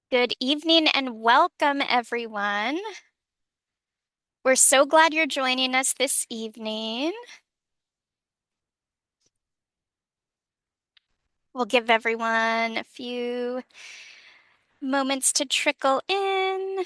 Good evening and welcome, everyone. We're so glad you're joining us this evening. We'll give everyone a few moments to trickle in.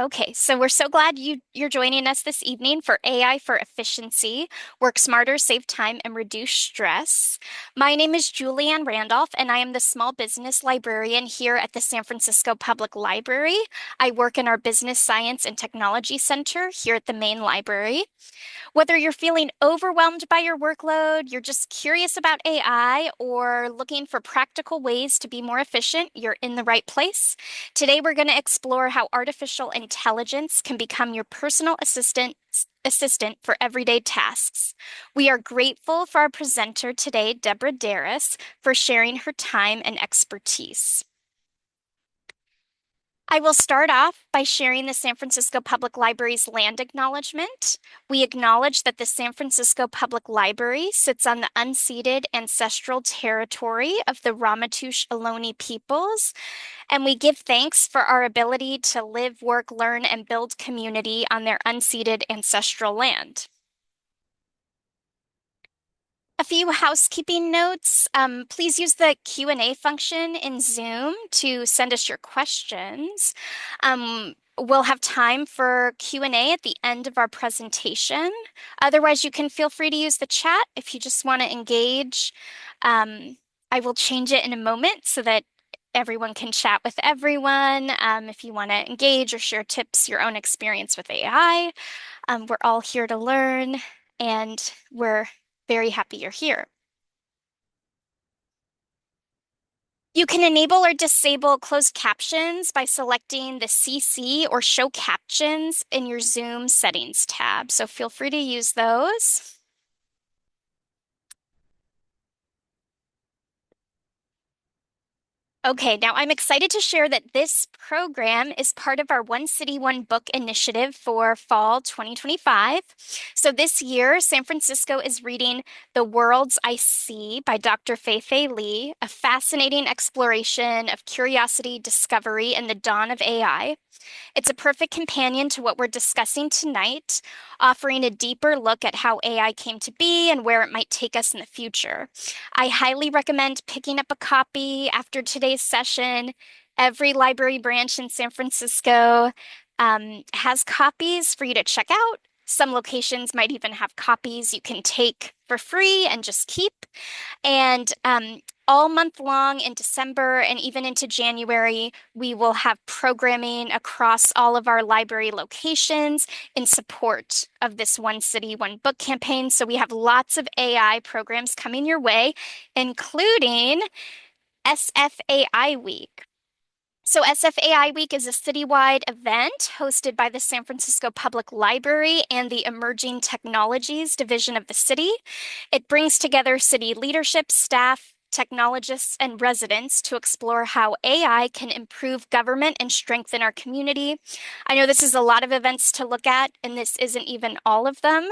Okay, so we're so glad you're joining us this evening for AI for Efficiency, Work Smarter, Save Time, and Reduce Stress. My name is Julianne Randolph, and I am the Small Business Librarian here at the San Francisco Public Library. I work in our Business Science and Technology Center here at the main library. Whether you're feeling overwhelmed by your workload, you're just curious about AI, or looking for practical ways to be more efficient, you're in the right place. Today, we're going to explore how artificial intelligence can become your personal assistant for everyday tasks. We are grateful for our presenter today, Deborah Darris, for sharing her time and expertise. I will start off by sharing the San Francisco Public Library's land acknowledgement. We acknowledge that the San Francisco Public Library sits on the unceded ancestral territory of the Ramaytush Ohlone peoples, and we give thanks for our ability to live, work, learn, and build community on their unceded ancestral land. A few housekeeping notes. Please use the Q&A function in Zoom to send us your questions. We'll have time for Q&A at the end of our presentation. Otherwise, you can feel free to use the chat if you just want to engage. I will change it in a moment so that everyone can chat with everyone. If you want to engage or share tips, your own experience with AI, we're all here to learn, and we're very happy you're here. You can enable or disable closed captions by selecting the CC or Show Captions in your Zoom settings tab. So feel free to use those. Okay, now I'm excited to share that this program is part of our One City, One Book initiative for fall 2025. So this year, San Francisco is reading The Worlds I See by Dr. Fei Li, a fascinating exploration of curiosity, discovery, and the dawn of AI. It's a perfect companion to what we're discussing tonight, offering a deeper look at how AI came to be and where it might take us in the future. I highly recommend picking up a copy after today's session. Every library branch in San Francisco has copies for you to check out. Some locations might even have copies you can take for free and just keep. And all month long in December and even into January, we will have programming across all of our library locations in support of this One City, One Book campaign. So we have lots of AI programs coming your way, including SFAI Week. So, SFAI Week is a citywide event hosted by the San Francisco Public Library and the Emerging Technologies Division of the city. It brings together city leadership, staff, technologists, and residents to explore how AI can improve government and strengthen our community. I know this is a lot of events to look at, and this isn't even all of them.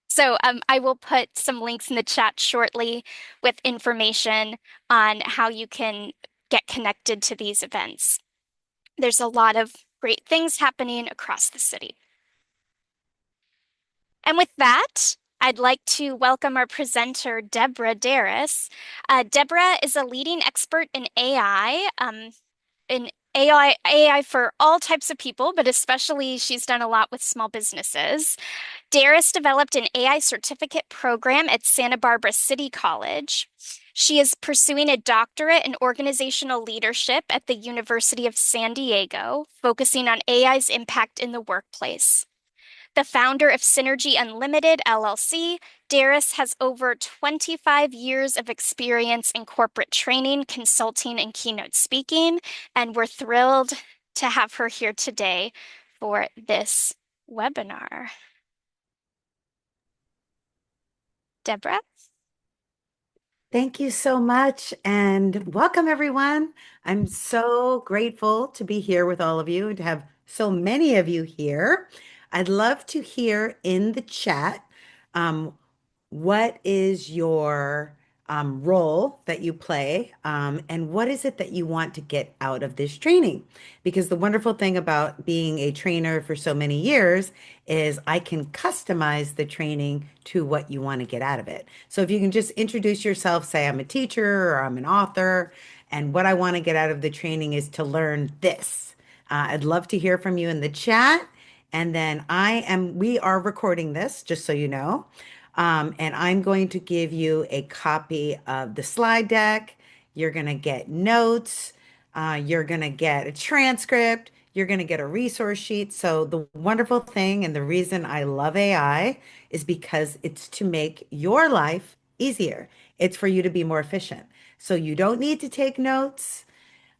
So I will put some links in the chat shortly with information on how you can get connected to these events. There's a lot of great things happening across the city. And with that, I'd like to welcome our presenter, Deborah Darris. Deborah is a leading expert in AI, AI for all types of people, but especially she's done a lot with small businesses. Darris developed an AI certificate program at Santa Barbara City College. She is pursuing a doctorate in organizational leadership at the University of San Diego, focusing on AI's impact in the workplace. The founder of Synergy Unlimited LLC, Darris has over 25 years of experience in corporate training, consulting, and keynote speaking, and we're thrilled to have her here today for this webinar. Deborah? Thank you so much and welcome everyone. I'm so grateful to be here with all of you and to have so many of you here. I'd love to hear in the chat what is your role that you play, and what is it that you want to get out of this training? Because the wonderful thing about being a trainer for so many years is I can customize the training to what you want to get out of it. So if you can just introduce yourself, say I'm a teacher or I'm an author, and what I want to get out of the training is to learn this. I'd love to hear from you in the chat. And then we are recording this, just so you know. And I'm going to give you a copy of the slide deck. You're going to get notes. You're going to get a transcript. You're going to get a resource sheet. So, the wonderful thing and the reason I love AI is because it's to make your life easier. It's for you to be more efficient. So, you don't need to take notes.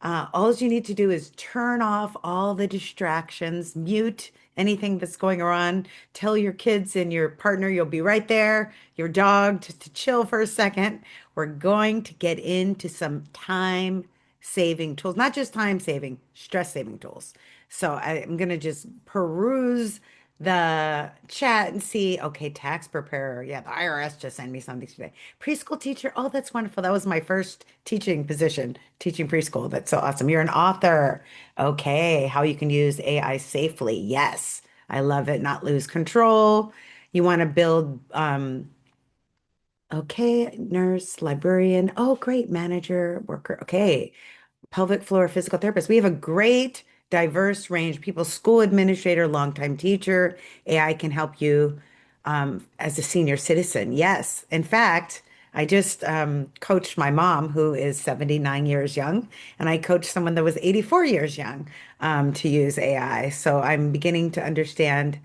All you need to do is turn off all the distractions, mute anything that's going on. Tell your kids and your partner you'll be right there, your dog to chill for a second. We're going to get into some time saving tools, not just time saving, stress saving tools. So I'm going to just peruse the chat and see, okay, tax preparer. Yeah, the IRS just sent me something today. Preschool teacher. Oh, that's wonderful. That was my first teaching position, teaching preschool. That's so awesome. You're an author. Okay, how you can use AI safely. Yes, I love it. Not lose control. You want to build, okay, nurse, librarian. Oh, great, manager, worker. Okay, pelvic floor physical therapist. We have a great diverse range. People, school administrator, longtime teacher. AI can help you as a senior citizen. Yes. In fact, I just coached my mom, who is 79 years young, and I coached someone that was 84 years young to use AI. So I'm beginning to understand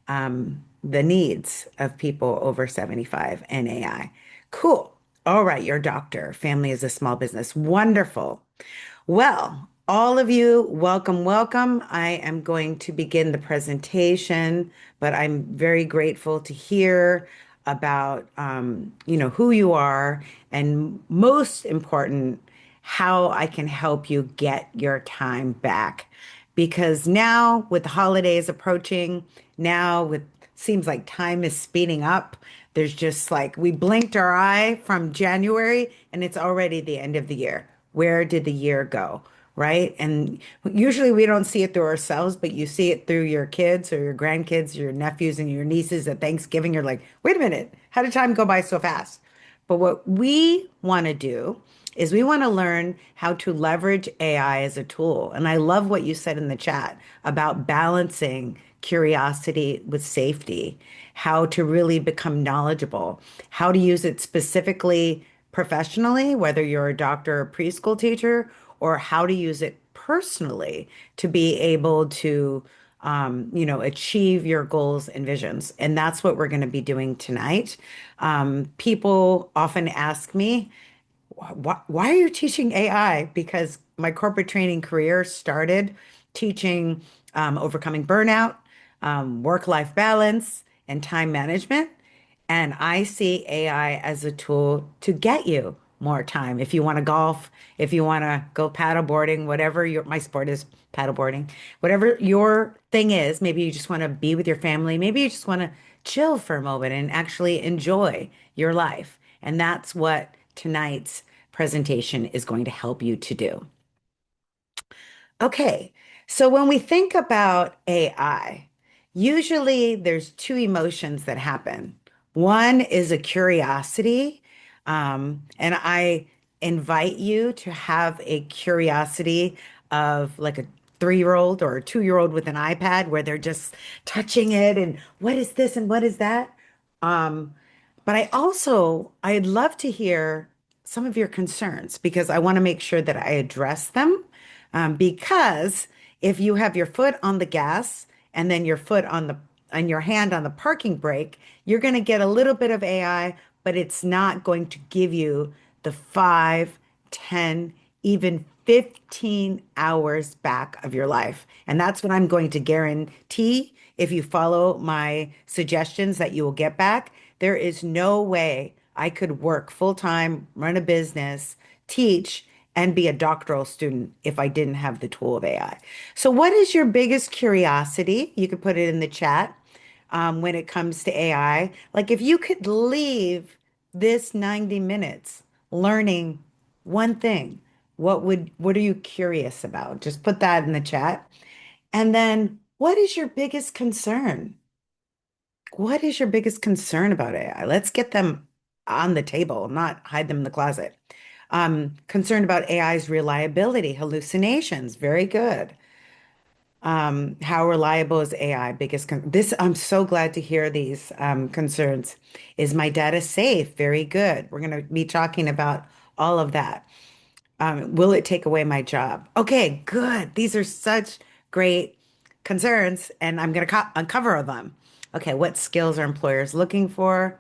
the needs of people over 75 and AI. Cool. All right, your doctor. Family is a small business. Wonderful. Well, all of you, welcome, welcome. I am going to begin the presentation, but I'm very grateful to hear about, who you are, and most important, how I can help you get your time back. Because now, with the holidays approaching, now with seems like time is speeding up. There's just like we blinked our eye from January and it's already the end of the year. Where did the year go? Right? And usually we don't see it through ourselves, but you see it through your kids or your grandkids, your nephews and your nieces at Thanksgiving. You're like, wait a minute, how did time go by so fast? But what we want to do is we want to learn how to leverage AI as a tool. And I love what you said in the chat about balancing curiosity with safety, how to really become knowledgeable, how to use it specifically professionally, whether you're a doctor or preschool teacher, or how to use it personally to be able to achieve your goals and visions. And that's what we're going to be doing tonight. People often ask me, why are you teaching AI? Because my corporate training career started teaching overcoming burnout, work-life balance, and time management. And I see AI as a tool to get you more time. If you want to golf, if you want to go paddleboarding, whatever my sport is, paddleboarding, whatever your thing is, maybe you just want to be with your family, maybe you just want to chill for a moment and actually enjoy your life. And that's what tonight's presentation is going to help you to do. Okay, so when we think about AI, usually there's two emotions that happen. One is a curiosity, and I invite you to have a curiosity of like a 3-year-old or a 2-year-old with an iPad where they're just touching it and what is this and what is that? Um, but I'd love to hear some of your concerns because I want to make sure that I address them. Because if you have your foot on the gas and then your foot on and your hand on the parking brake, you're going to get a little bit of AI, but it's not going to give you the 5, 10, even 15 hours back of your life. And that's what I'm going to guarantee if you follow my suggestions that you will get back. There is no way I could work full time, run a business, teach, and be a doctoral student if I didn't have the tool of AI. So, what is your biggest curiosity? You could put it in the chat when it comes to AI. Like, if you could leave this 90 minutes learning one thing, what are you curious about? Just put that in the chat. And then what is your biggest concern? What is your biggest concern about AI? Let's get them on the table, not hide them in the closet. Concerned about AI's reliability, hallucinations. Very good. How reliable is AI? This, I'm so glad to hear these concerns. Is my data safe? Very good. We're going to be talking about all of that. Will it take away my job? Okay, good. These are such great concerns, and I'm going to uncover them. Okay, what skills are employers looking for?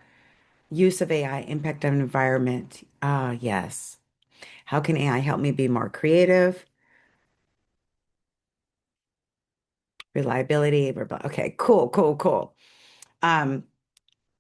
Use of AI, impact on environment. Ah, yes. How can AI help me be more creative? Reliability, blah, blah. Okay, cool, cool, cool. Um,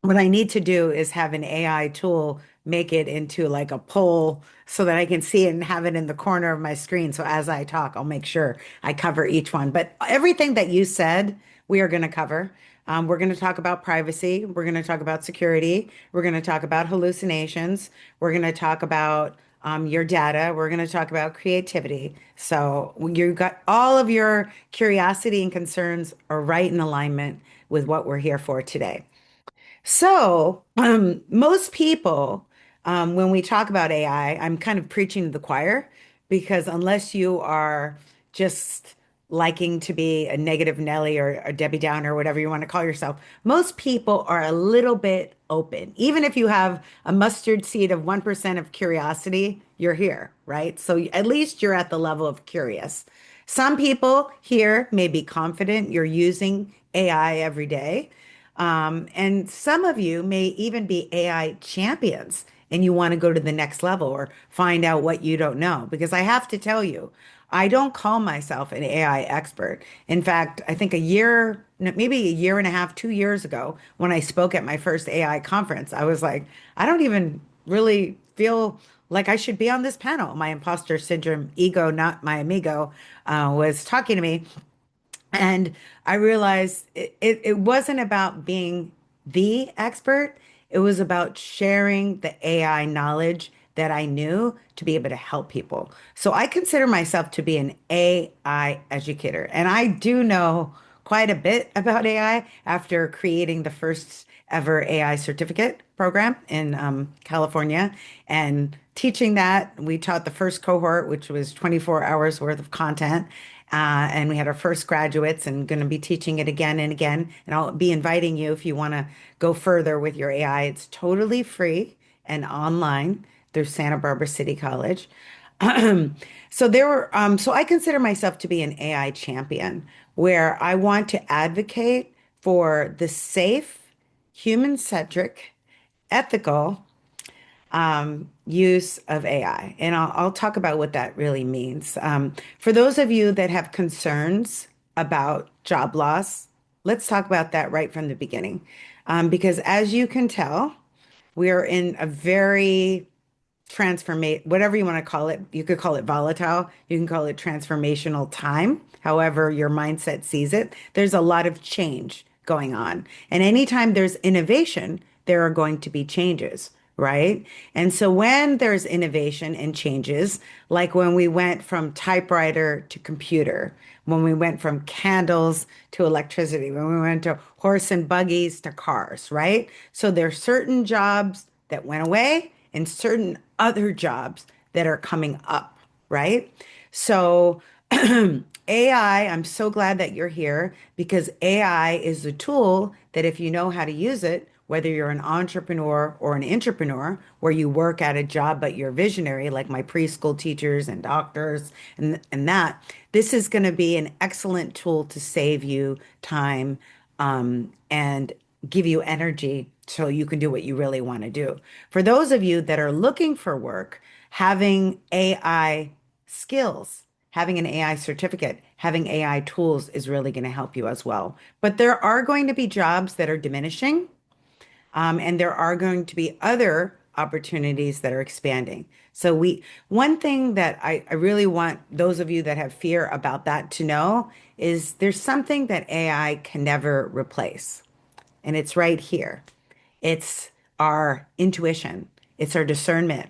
what I need to do is have an AI tool make it into like a poll so that I can see it and have it in the corner of my screen. So as I talk, I'll make sure I cover each one. But everything that you said, we are going to cover. We're going to talk about privacy. We're going to talk about security. We're going to talk about hallucinations. We're going to talk about your data. We're going to talk about creativity. So you got all of your curiosity and concerns are right in alignment with what we're here for today. So, most people, when we talk about AI, I'm kind of preaching to the choir because unless you are just liking to be a negative Nelly or a Debbie Downer or whatever you want to call yourself, most people are a little bit open. Even if you have a mustard seed of 1% of curiosity, you're here, right? So at least you're at the level of curious. Some people here may be confident you're using AI every day. And some of you may even be AI champions and you want to go to the next level or find out what you don't know. Because I have to tell you, I don't call myself an AI expert. In fact, I think a year, maybe a year and a half, 2 years ago, when I spoke at my first AI conference, I was like, I don't even really feel like I should be on this panel. My imposter syndrome, ego, not my amigo, was talking to me. And I realized it wasn't about being the expert. It was about sharing the AI knowledge that I knew to be able to help people. So I consider myself to be an AI educator. And I do know quite a bit about AI after creating the first ever AI certificate program in California and teaching that. We taught the first cohort, which was 24 hours worth of content. And we had our first graduates and going to be teaching it again and again. And I'll be inviting you if you want to go further with your AI. It's totally free and online through Santa Barbara City College. So I consider myself to be an AI champion where I want to advocate for the safe, human-centric, ethical use of AI. And I'll talk about what that really means. For those of you that have concerns about job loss, let's talk about that right from the beginning. Because as you can tell, we are in a very transformate, whatever you want to call it. You could call it volatile. You can call it transformational time, however your mindset sees it. There's a lot of change going on. And anytime there's innovation, there are going to be changes, right? And so when there's innovation and changes, like when we went from typewriter to computer, when we went from candles to electricity, when we went to horse and buggies to cars, right? So there's certain jobs that went away and certain other jobs that are coming up, right? So AI, I'm so glad that you're here because AI is a tool that if you know how to use it, whether you're an entrepreneur or an entrepreneur, where you work at a job but you're visionary, like my preschool teachers and doctors and that, this is going to be an excellent tool to save you time and give you energy so you can do what you really want to do. For those of you that are looking for work, having AI skills, having an AI certificate, having AI tools is really going to help you as well. But there are going to be jobs that are diminishing, and there are going to be other opportunities that are expanding. One thing that I really want those of you that have fear about that to know is there's something that AI can never replace, and it's right here. It's our intuition, it's our discernment.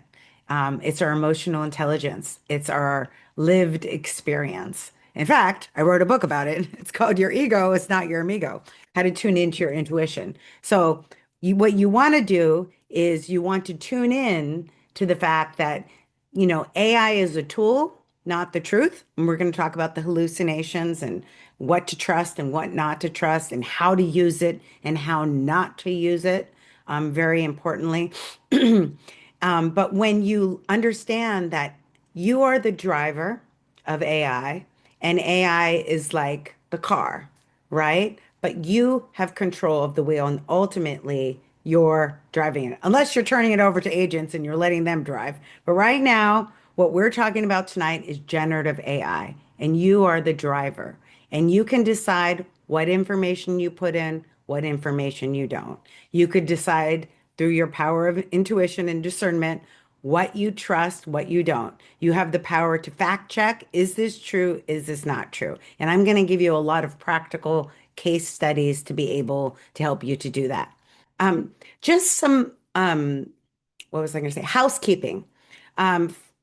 It's our emotional intelligence. It's our lived experience. In fact, I wrote a book about it. It's called Your Ego is Not Your Amigo, How to Tune Into Your Intuition. So what you want to do is you want to tune in to the fact that, AI is a tool, not the truth. And we're going to talk about the hallucinations and what to trust and what not to trust and how to use it and how not to use it, very importantly. But when you understand that you are the driver of AI and AI is like the car, right? But you have control of the wheel and ultimately you're driving it, unless you're turning it over to agents and you're letting them drive. But right now, what we're talking about tonight is generative AI, and you are the driver. And you can decide what information you put in, what information you don't. You could decide through your power of intuition and discernment what you trust, what you don't. You have the power to fact check. Is this true? Is this not true? And I'm going to give you a lot of practical case studies to be able to help you to do that. Um, just some what was I going to say? Housekeeping.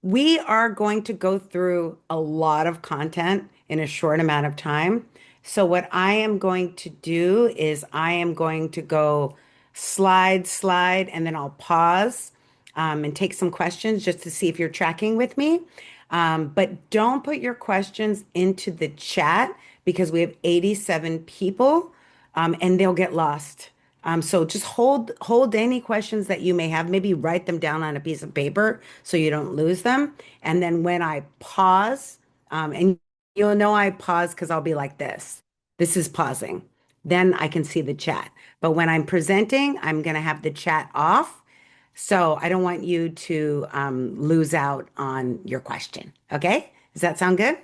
We are going to go through a lot of content in a short amount of time. So, what I am going to do is I am going to go slide, and then I'll pause and take some questions just to see if you're tracking with me. But don't put your questions into the chat because we have 87 people and they'll get lost. So just hold any questions that you may have. Maybe write them down on a piece of paper so you don't lose them. And then when I pause, and you'll know I pause because I'll be like this. This is pausing. Then I can see the chat. But when I'm presenting, I'm going to have the chat off. So I don't want you to lose out on your question. Okay? Does that sound good?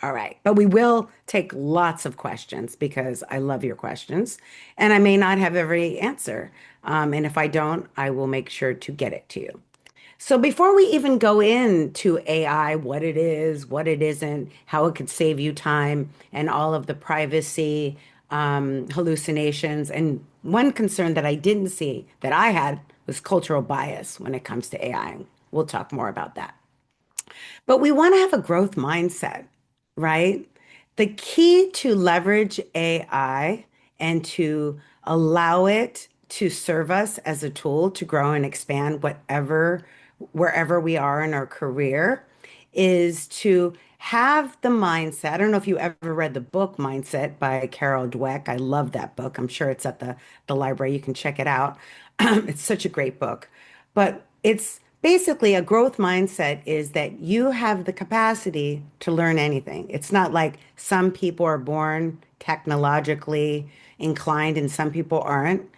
All right. But we will take lots of questions because I love your questions. And I may not have every answer. And if I don't, I will make sure to get it to you. So before we even go into AI, what it is, what it isn't, how it could save you time, and all of the privacy hallucinations, and one concern that I didn't see that I had was cultural bias when it comes to AI. We'll talk more about that. But we want to have a growth mindset, right? The key to leverage AI and to allow it to serve us as a tool to grow and expand wherever we are in our career is to have the mindset. I don't know if you ever read the book Mindset by Carol Dweck. I love that book. I'm sure it's at the library. You can check it out. It's such a great book. But it's basically a growth mindset is that you have the capacity to learn anything. It's not like some people are born technologically inclined and some people aren't.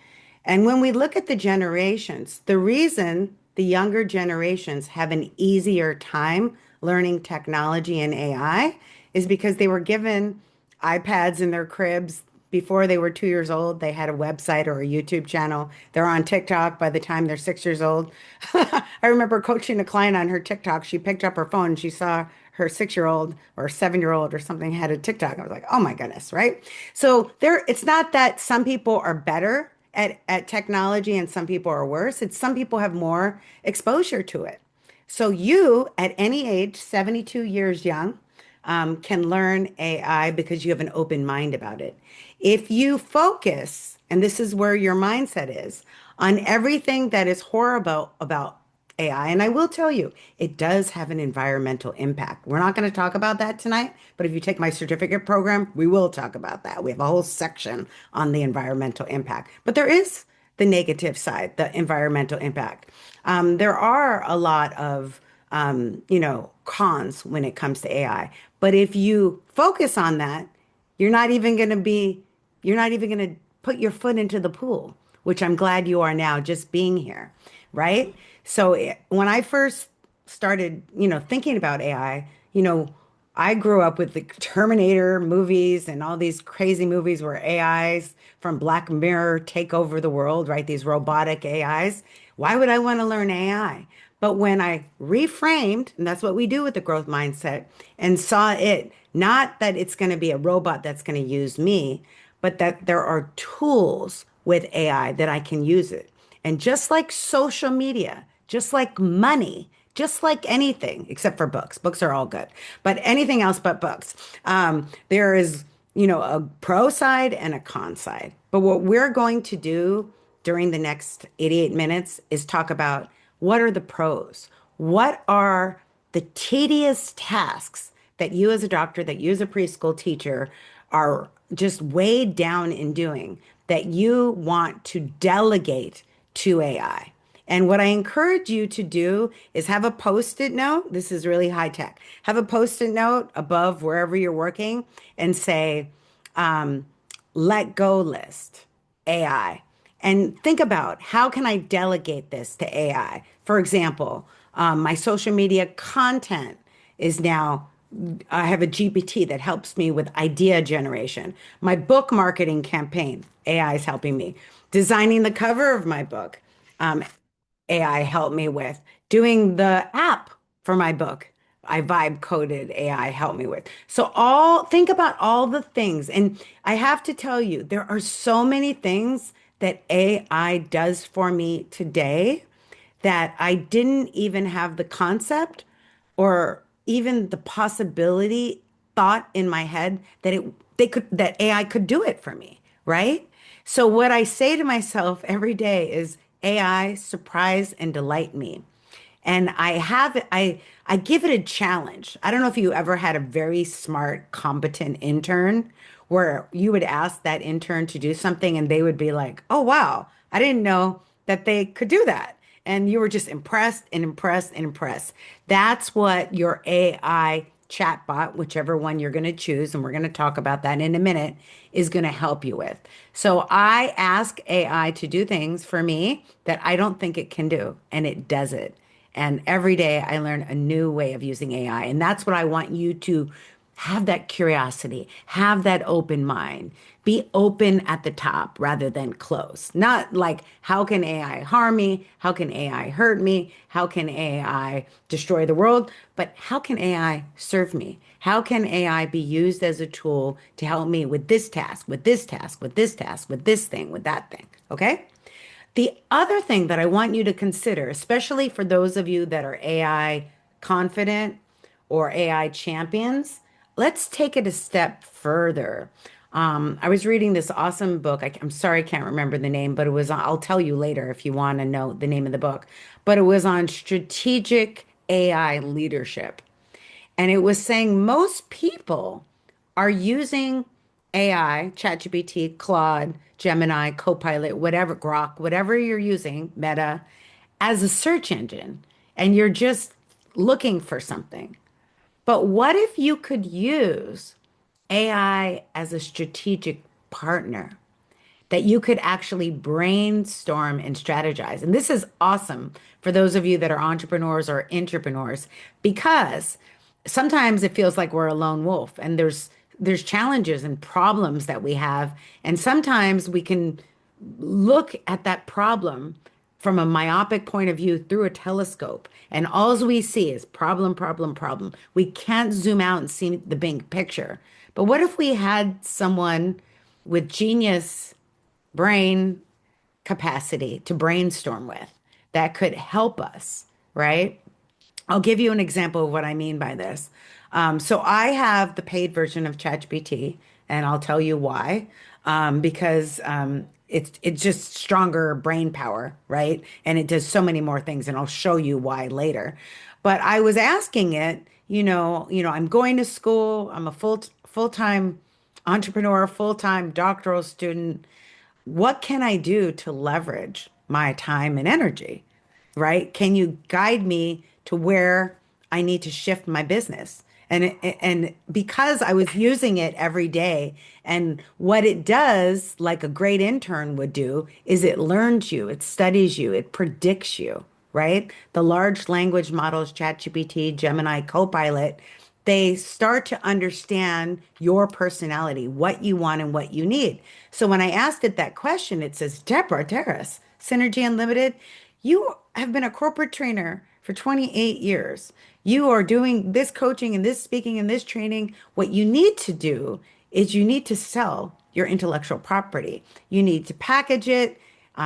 And when we look at the generations, the reason the younger generations have an easier time learning technology and AI is because they were given iPads in their cribs before they were 2 years old. They had a website or a YouTube channel. They're on TikTok by the time they're 6 years old. I remember coaching a client on her TikTok. She picked up her phone and she saw her 6 year old or 7 year old or something had a TikTok. I was like, oh my goodness, right? So it's not that some people are better at technology and some people are worse. It's some people have more exposure to it. So you, at any age, 72 years young, can learn AI because you have an open mind about it. If you focus, and this is where your mindset is, on everything that is horrible about AI, and I will tell you, it does have an environmental impact. We're not going to talk about that tonight, but if you take my certificate program, we will talk about that. We have a whole section on the environmental impact. But there is the negative side, the environmental impact. There are a lot of cons when it comes to AI. But if you focus on that, you're not even going to be, you're not even going to put your foot into the pool, which I'm glad you are now just being here, right? So when I first started, thinking about AI, I grew up with the Terminator movies and all these crazy movies where AIs from Black Mirror take over the world, right? These robotic AIs. Why would I want to learn AI? But when I reframed, and that's what we do with the growth mindset, and saw it not that it's going to be a robot that's going to use me, but that there are tools with AI that I can use it. And just like social media, just like money, just like anything, except for books. Books are all good, but anything else but books. There is, a pro side and a con side. But what we're going to do during the next 88 minutes is talk about what are the pros? What are the tedious tasks that you as a doctor, that you as a preschool teacher are just weighed down in doing that you want to delegate to AI? And what I encourage you to do is have a post-it note. This is really high tech. Have a post-it note above wherever you're working and say, um, let go list, AI. And think about how can I delegate this to AI? For example, my social media content is now, I have a GPT that helps me with idea generation. My book marketing campaign, AI is helping me. Designing the cover of my book, AI helped me with. Doing the app for my book, I vibe coded AI helped me with. So think about all the things. And I have to tell you, there are so many things that AI does for me today that I didn't even have the concept or even the possibility thought in my head that that AI could do it for me, right? So what I say to myself every day is AI surprise and delight me. And I give it a challenge. I don't know if you ever had a very smart, competent intern where you would ask that intern to do something and they would be like, "Oh wow, I didn't know that they could do that." And you were just impressed and impressed and impressed. That's what your AI chatbot, whichever one you're going to choose, and we're going to talk about that in a minute, is going to help you with. So I ask AI to do things for me that I don't think it can do, and it does it. And every day I learn a new way of using AI. And that's what I want you to have, that curiosity, have that open mind, be open at the top rather than close. Not like, how can AI harm me? How can AI hurt me? How can AI destroy the world? But how can AI serve me? How can AI be used as a tool to help me with this task, with this task, with this task, with this thing, with that thing? Okay. The other thing that I want you to consider, especially for those of you that are AI confident or AI champions, let's take it a step further. I was reading this awesome book. I'm sorry, I can't remember the name, but I'll tell you later if you want to know the name of the book. But it was on strategic AI leadership. And it was saying most people are using AI, ChatGPT, Claude, Gemini, Copilot, whatever, Grok, whatever you're using, Meta, as a search engine, and you're just looking for something. But what if you could use AI as a strategic partner? That you could actually brainstorm and strategize. And this is awesome for those of you that are entrepreneurs or intrapreneurs, because sometimes it feels like we're a lone wolf and there's challenges and problems that we have. And sometimes we can look at that problem from a myopic point of view through a telescope. And all we see is problem, problem, problem. We can't zoom out and see the big picture. But what if we had someone with genius brain capacity to brainstorm with that could help us, right? I'll give you an example of what I mean by this. So I have the paid version of ChatGPT, and I'll tell you why. Because it's just stronger brain power, right? And it does so many more things, and I'll show you why later. But I was asking it, I'm going to school. I'm a full-time entrepreneur, full-time doctoral student. What can I do to leverage my time and energy? Right? Can you guide me to where I need to shift my business? And because I was using it every day, and what it does, like a great intern would do, is it learns you, it studies you, it predicts you, right? The large language models, ChatGPT, Gemini, Copilot, they start to understand your personality, what you want and what you need. So when I asked it that question, it says, Deborah Terrace, Synergy Unlimited, you have been a corporate trainer for 28 years. You are doing this coaching and this speaking and this training. What you need to do is you need to sell your intellectual property. You need to package it,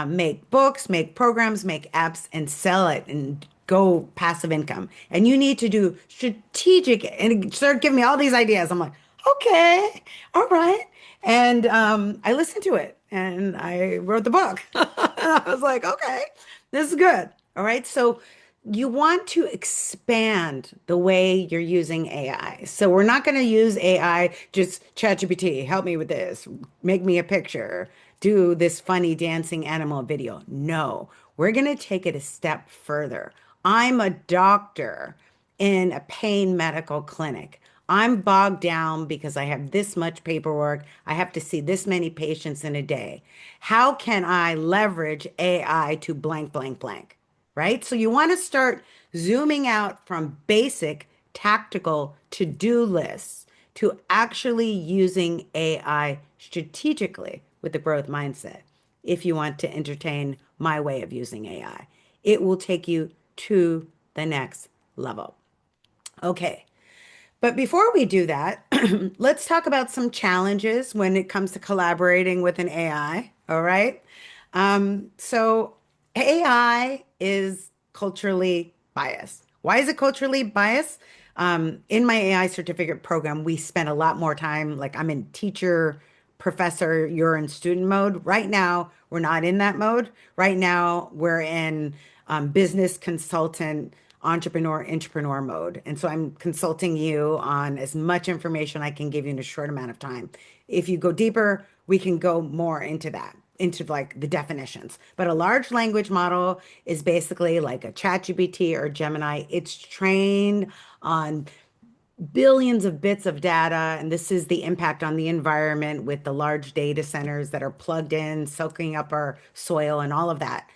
make books, make programs, make apps, and sell it and go passive income. And you need to do strategic and start giving me all these ideas. I'm like, okay, all right. And I listened to it and I wrote the book. I was like, okay, this is good. All right. So you want to expand the way you're using AI. So we're not going to use AI, just ChatGPT, help me with this, make me a picture, do this funny dancing animal video. No, we're going to take it a step further. I'm a doctor in a pain medical clinic. I'm bogged down because I have this much paperwork. I have to see this many patients in a day. How can I leverage AI to blank, blank, blank? Right? So you want to start zooming out from basic tactical to-do lists to actually using AI strategically with the growth mindset. If you want to entertain my way of using AI, it will take you to the next level. Okay. But before we do that, let's talk about some challenges when it comes to collaborating with an AI. All right. So AI is culturally biased. Why is it culturally biased? In my AI certificate program, we spent a lot more time, like I'm in teacher, professor, you're in student mode. Right now, we're not in that mode. Right now, we're in business consultant, entrepreneur mode. And so I'm consulting you on as much information I can give you in a short amount of time. If you go deeper, we can go more into that, into like the definitions. But a large language model is basically like a ChatGPT or Gemini. It's trained on billions of bits of data, and this is the impact on the environment with the large data centers that are plugged in, soaking up our soil and all of that.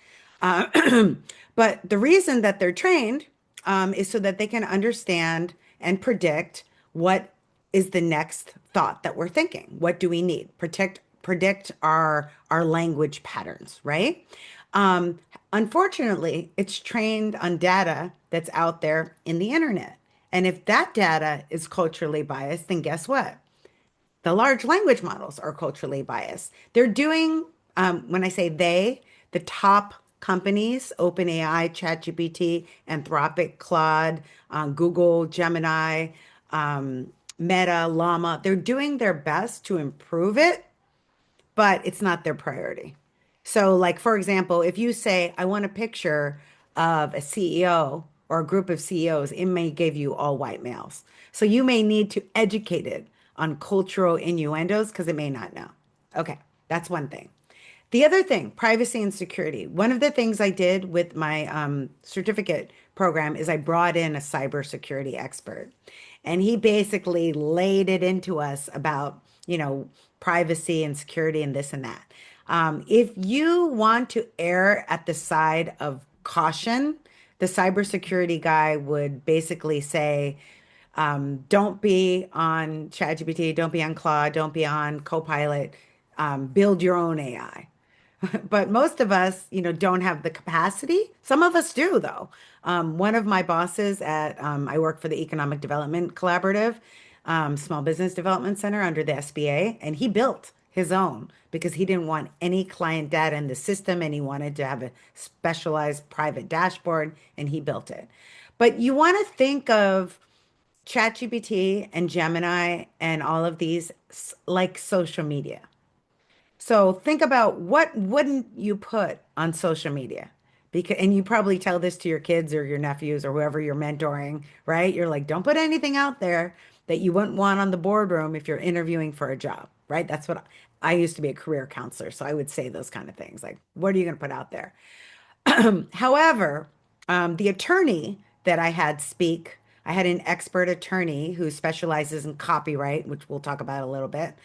But the reason that they're trained is so that they can understand and predict what is the next thought that we're thinking. What do we need? Predict our language patterns, right? Um, Unfortunately, it's trained on data that's out there in the internet. And if that data is culturally biased, then guess what? The large language models are culturally biased. They're doing, when I say they, the top companies, OpenAI, ChatGPT, Anthropic, Claude, Google, Gemini, Meta, Llama, they're doing their best to improve it, but it's not their priority. So, like, for example, if you say, I want a picture of a CEO or a group of CEOs, it may give you all white males. So, you may need to educate it on cultural innuendos because it may not know. Okay, that's one thing. The other thing, privacy and security. One of the things I did with my certificate program is I brought in a cybersecurity expert. And he basically laid it into us about, privacy and security and this and that. If you want to err at the side of caution, the cybersecurity guy would basically say, don't be on ChatGPT, don't be on Claude, don't be on Copilot, build your own AI. But most of us, don't have the capacity. Some of us do, though. One of my bosses I work for the Economic Development Collaborative, Small Business Development Center under the SBA, and he built his own because he didn't want any client data in the system and he wanted to have a specialized private dashboard, and he built it. But you want to think of ChatGPT and Gemini and all of these like social media. So think about what wouldn't you put on social media? Because, and you probably tell this to your kids or your nephews or whoever you're mentoring, right? You're like, don't put anything out there that you wouldn't want on the boardroom if you're interviewing for a job, right? That's what I used to be a career counselor. So I would say those kind of things like, what are you going to put out there? However, the attorney that I had speak, I had an expert attorney who specializes in copyright, which we'll talk about a little bit.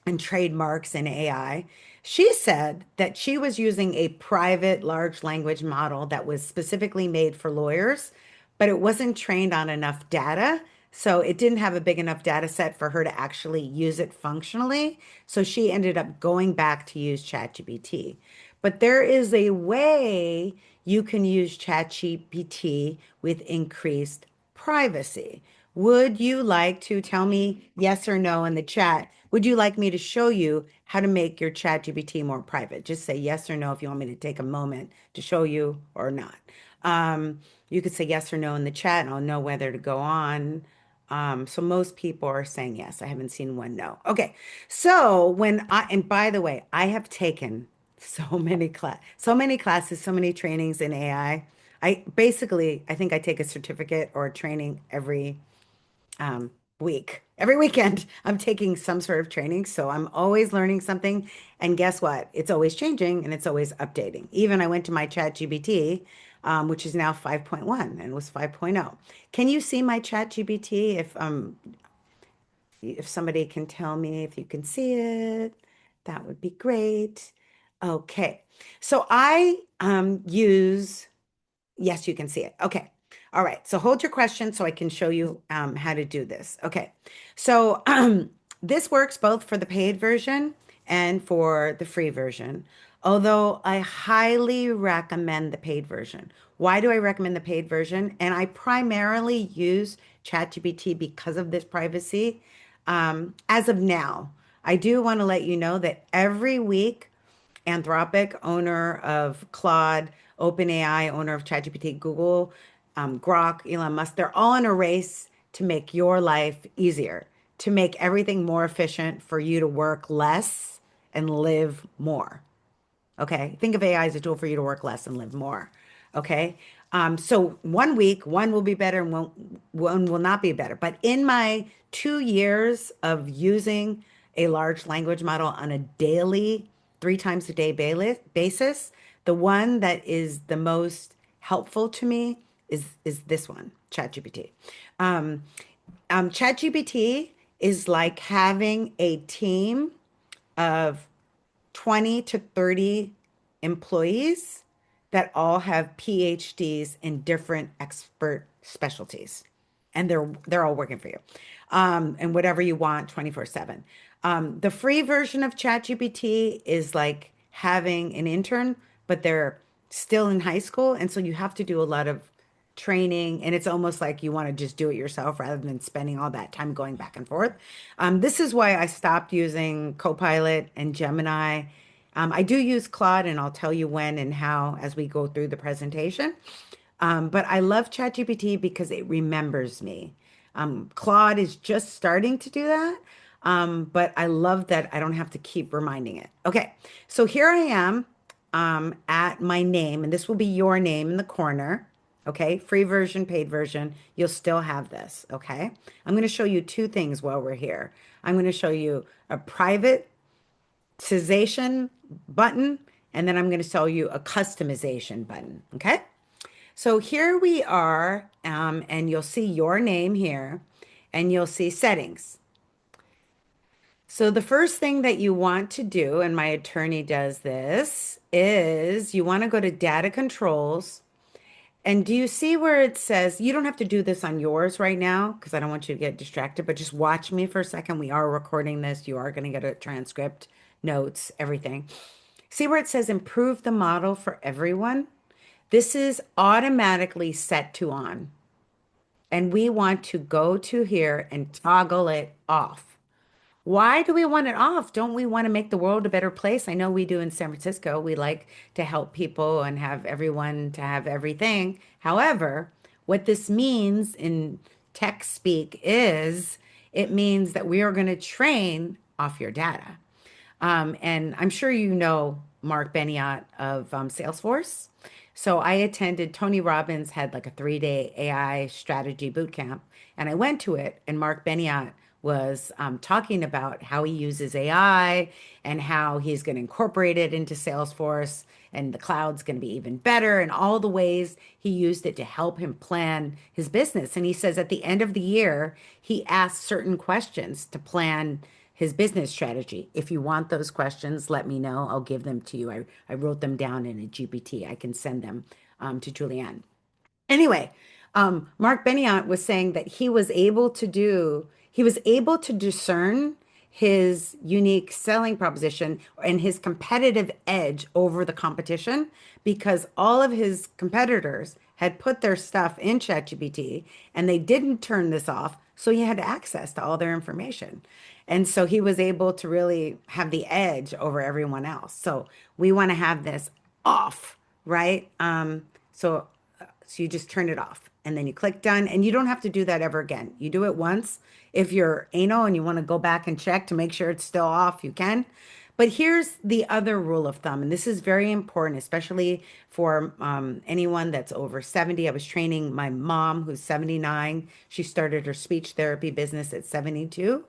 And trademarks in AI. She said that she was using a private large language model that was specifically made for lawyers, but it wasn't trained on enough data. So it didn't have a big enough data set for her to actually use it functionally. So she ended up going back to use ChatGPT. But there is a way you can use ChatGPT with increased privacy. Would you like to tell me yes or no in the chat? Would you like me to show you how to make your chat GPT more private? Just say yes or no if you want me to take a moment to show you or not. You could say yes or no in the chat and I'll know whether to go on. So most people are saying yes. I haven't seen one no. Okay. So and by the way, I have taken so many classes, so many trainings in AI. I think I take a certificate or a training every week. Every weekend, I'm taking some sort of training. So I'm always learning something. And guess what? It's always changing and it's always updating. Even I went to my chat GPT, which is now 5.1 and was 5.0. Can you see my chat GPT if somebody can tell me if you can see it, that would be great. Okay. So I use Yes, you can see it. Okay. All right. So hold your question so I can show you how to do this. Okay. So this works both for the paid version and for the free version, although I highly recommend the paid version. Why do I recommend the paid version? And I primarily use ChatGPT because of this privacy. As of now, I do want to let you know that every week Anthropic, owner of Claude, OpenAI, owner of ChatGPT, Google, Grok, Elon Musk, they're all in a race to make your life easier, to make everything more efficient for you to work less and live more. Okay. Think of AI as a tool for you to work less and live more. Okay. So one week, one will be better and one will not be better. But in my 2 years of using a large language model on a daily, 3 times a day basis, the one that is the most helpful to me is this one, ChatGPT. Um, ChatGPT is like having a team of 20 to 30 employees that all have PhDs in different expert specialties. And they're all working for you. And whatever you want 24/7. The free version of ChatGPT is like having an intern, but they're still in high school. And so you have to do a lot of training and it's almost like you want to just do it yourself rather than spending all that time going back and forth. This is why I stopped using Copilot and Gemini. I do use Claude and I'll tell you when and how as we go through the presentation. But I love ChatGPT because it remembers me. Claude is just starting to do that. But I love that I don't have to keep reminding it. Okay, so here I am at my name, and this will be your name in the corner. Okay, free version, paid version, you'll still have this. Okay, I'm going to show you two things while we're here. I'm going to show you a private cessation button, and then I'm going to show you a customization button. Okay. So here we are, and you'll see your name here, and you'll see settings. So the first thing that you want to do, and my attorney does this, is you want to go to data controls. And do you see where it says, you don't have to do this on yours right now because I don't want you to get distracted, but just watch me for a second. We are recording this. You are going to get a transcript, notes, everything. See where it says improve the model for everyone? This is automatically set to on. And we want to go to here and toggle it off. Why do we want it off? Don't we want to make the world a better place? I know we do in San Francisco. We like to help people and have everyone to have everything. However, what this means in tech speak is it means that we are going to train off your data. And I'm sure you know Mark Benioff of Salesforce. So I attended, Tony Robbins had like a 3-day AI strategy boot camp, and I went to it, and Mark Benioff was talking about how he uses AI and how he's going to incorporate it into Salesforce and the cloud's going to be even better and all the ways he used it to help him plan his business. And he says at the end of the year, he asked certain questions to plan his business strategy. If you want those questions, let me know. I'll give them to you. I wrote them down in a GPT. I can send them to Julianne. Anyway, Mark Benioff was saying that he was able to discern his unique selling proposition and his competitive edge over the competition because all of his competitors had put their stuff in ChatGPT and they didn't turn this off. So he had access to all their information. And so he was able to really have the edge over everyone else. So we want to have this off, right? So you just turn it off and then you click done and you don't have to do that ever again. You do it once. If you're anal and you want to go back and check to make sure it's still off, you can. But here's the other rule of thumb, and this is very important, especially for anyone that's over 70. I was training my mom, who's 79. She started her speech therapy business at 72.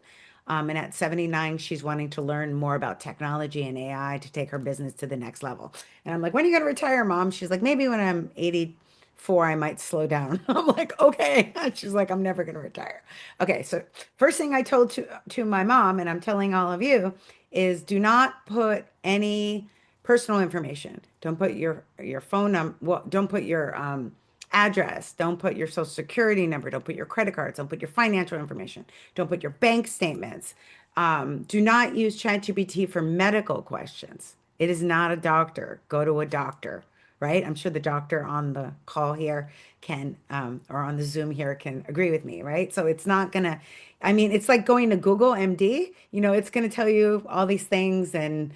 And at 79, she's wanting to learn more about technology and AI to take her business to the next level. And I'm like, when are you going to retire, Mom? She's like, maybe when I'm 84, I might slow down. I'm like, okay. She's like, I'm never going to retire. Okay. So first thing I told to my mom, and I'm telling all of you, is do not put any personal information. Don't put your phone number. Well, don't put your address. Don't put your social security number. Don't put your credit cards. Don't put your financial information. Don't put your bank statements. Do not use ChatGPT for medical questions. It is not a doctor. Go to a doctor, right? I'm sure the doctor on the call here can, or on the Zoom here can agree with me, right? So it's not gonna, I mean, it's like going to Google MD, it's gonna tell you all these things, and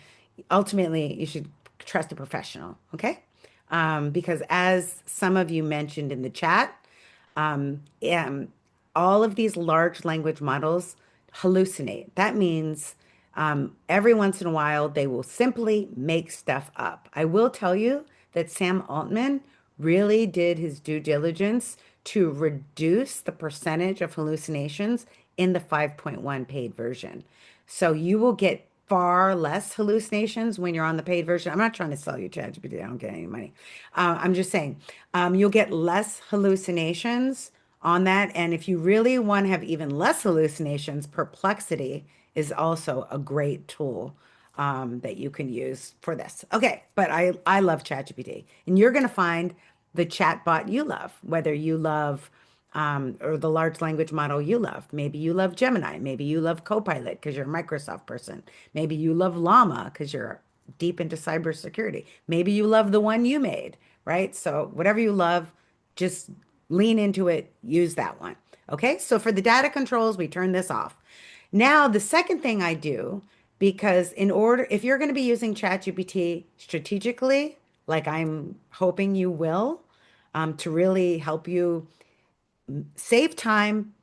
ultimately you should trust a professional, okay? Because as some of you mentioned in the chat, um, um, all of these large language models hallucinate. That means every once in a while they will simply make stuff up. I will tell you that Sam Altman really did his due diligence to reduce the percentage of hallucinations in the 5.1 paid version. So you will get far less hallucinations when you're on the paid version. I'm not trying to sell you ChatGPT. I don't get any money. I'm just saying you'll get less hallucinations on that. And if you really want to have even less hallucinations, Perplexity is also a great tool that you can use for this. Okay, but I love ChatGPT, and you're going to find the chatbot you love, whether you love or the large language model you love. Maybe you love Gemini. Maybe you love Copilot because you're a Microsoft person. Maybe you love Llama because you're deep into cybersecurity. Maybe you love the one you made, right? So whatever you love, just lean into it, use that one. Okay, so for the data controls, we turn this off. Now, the second thing I do, because if you're going to be using ChatGPT strategically, like I'm hoping you will, to really help you save time,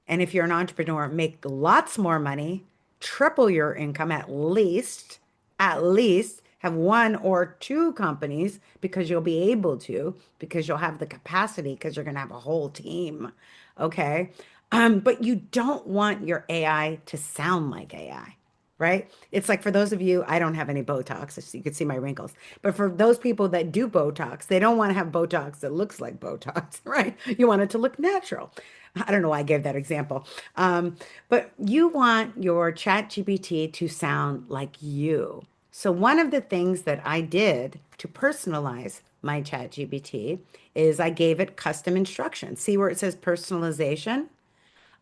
and if you're an entrepreneur, make lots more money, triple your income at least have one or two companies because you'll be able to, because you'll have the capacity, because you're going to have a whole team. Okay. But you don't want your AI to sound like AI, right? It's like for those of you, I don't have any Botox, so you can see my wrinkles. But for those people that do Botox, they don't want to have Botox that looks like Botox, right? You want it to look natural. I don't know why I gave that example. But you want your chat GPT to sound like you. So one of the things that I did to personalize my chat GPT is I gave it custom instructions. See where it says personalization?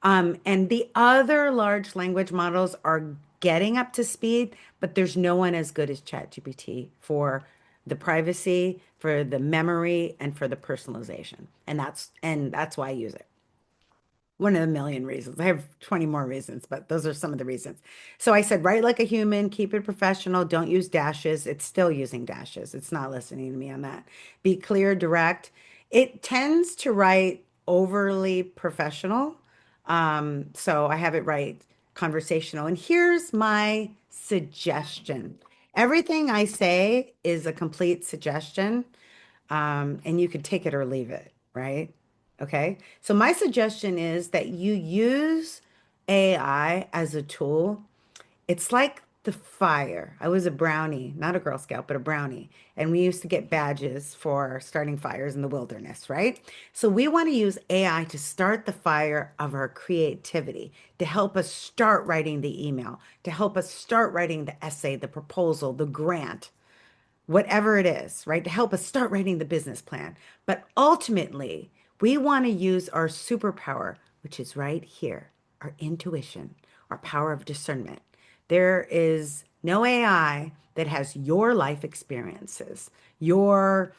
And the other large language models are getting up to speed, but there's no one as good as ChatGPT for the privacy, for the memory, and for the personalization. And that's why I use it. One of a million reasons. I have 20 more reasons, but those are some of the reasons. So I said, write like a human, keep it professional, don't use dashes. It's still using dashes. It's not listening to me on that. Be clear, direct. It tends to write overly professional. So I have it write conversational. And here's my suggestion. Everything I say is a complete suggestion, and you can take it or leave it, right? Okay. So my suggestion is that you use AI as a tool. It's like the fire. I was a brownie, not a Girl Scout, but a brownie. And we used to get badges for starting fires in the wilderness, right? So we want to use AI to start the fire of our creativity, to help us start writing the email, to help us start writing the essay, the proposal, the grant, whatever it is, right? To help us start writing the business plan. But ultimately, we want to use our superpower, which is right here, our intuition, our power of discernment. There is no AI that has your life experiences, your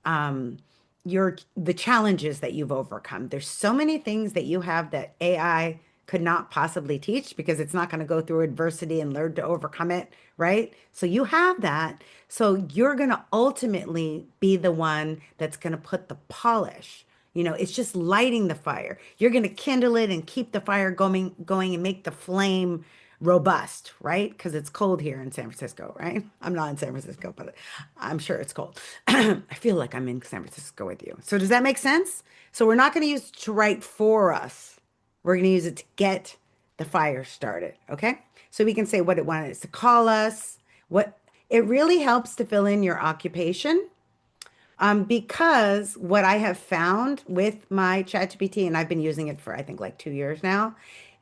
um, the challenges that you've overcome. There's so many things that you have that AI could not possibly teach because it's not going to go through adversity and learn to overcome it, right? So you have that. So you're going to ultimately be the one that's going to put the polish. It's just lighting the fire. You're going to kindle it and keep the fire going and make the flame robust, right? Because it's cold here in San Francisco, right? I'm not in San Francisco, but I'm sure it's cold. I feel like I'm in San Francisco with you. So does that make sense? So we're not going to use it to write for us. We're going to use it to get the fire started, okay? So we can say what it wanted us to call us. What it really helps to fill in your occupation. Because what I have found with my ChatGPT, and I've been using it for I think like 2 years now,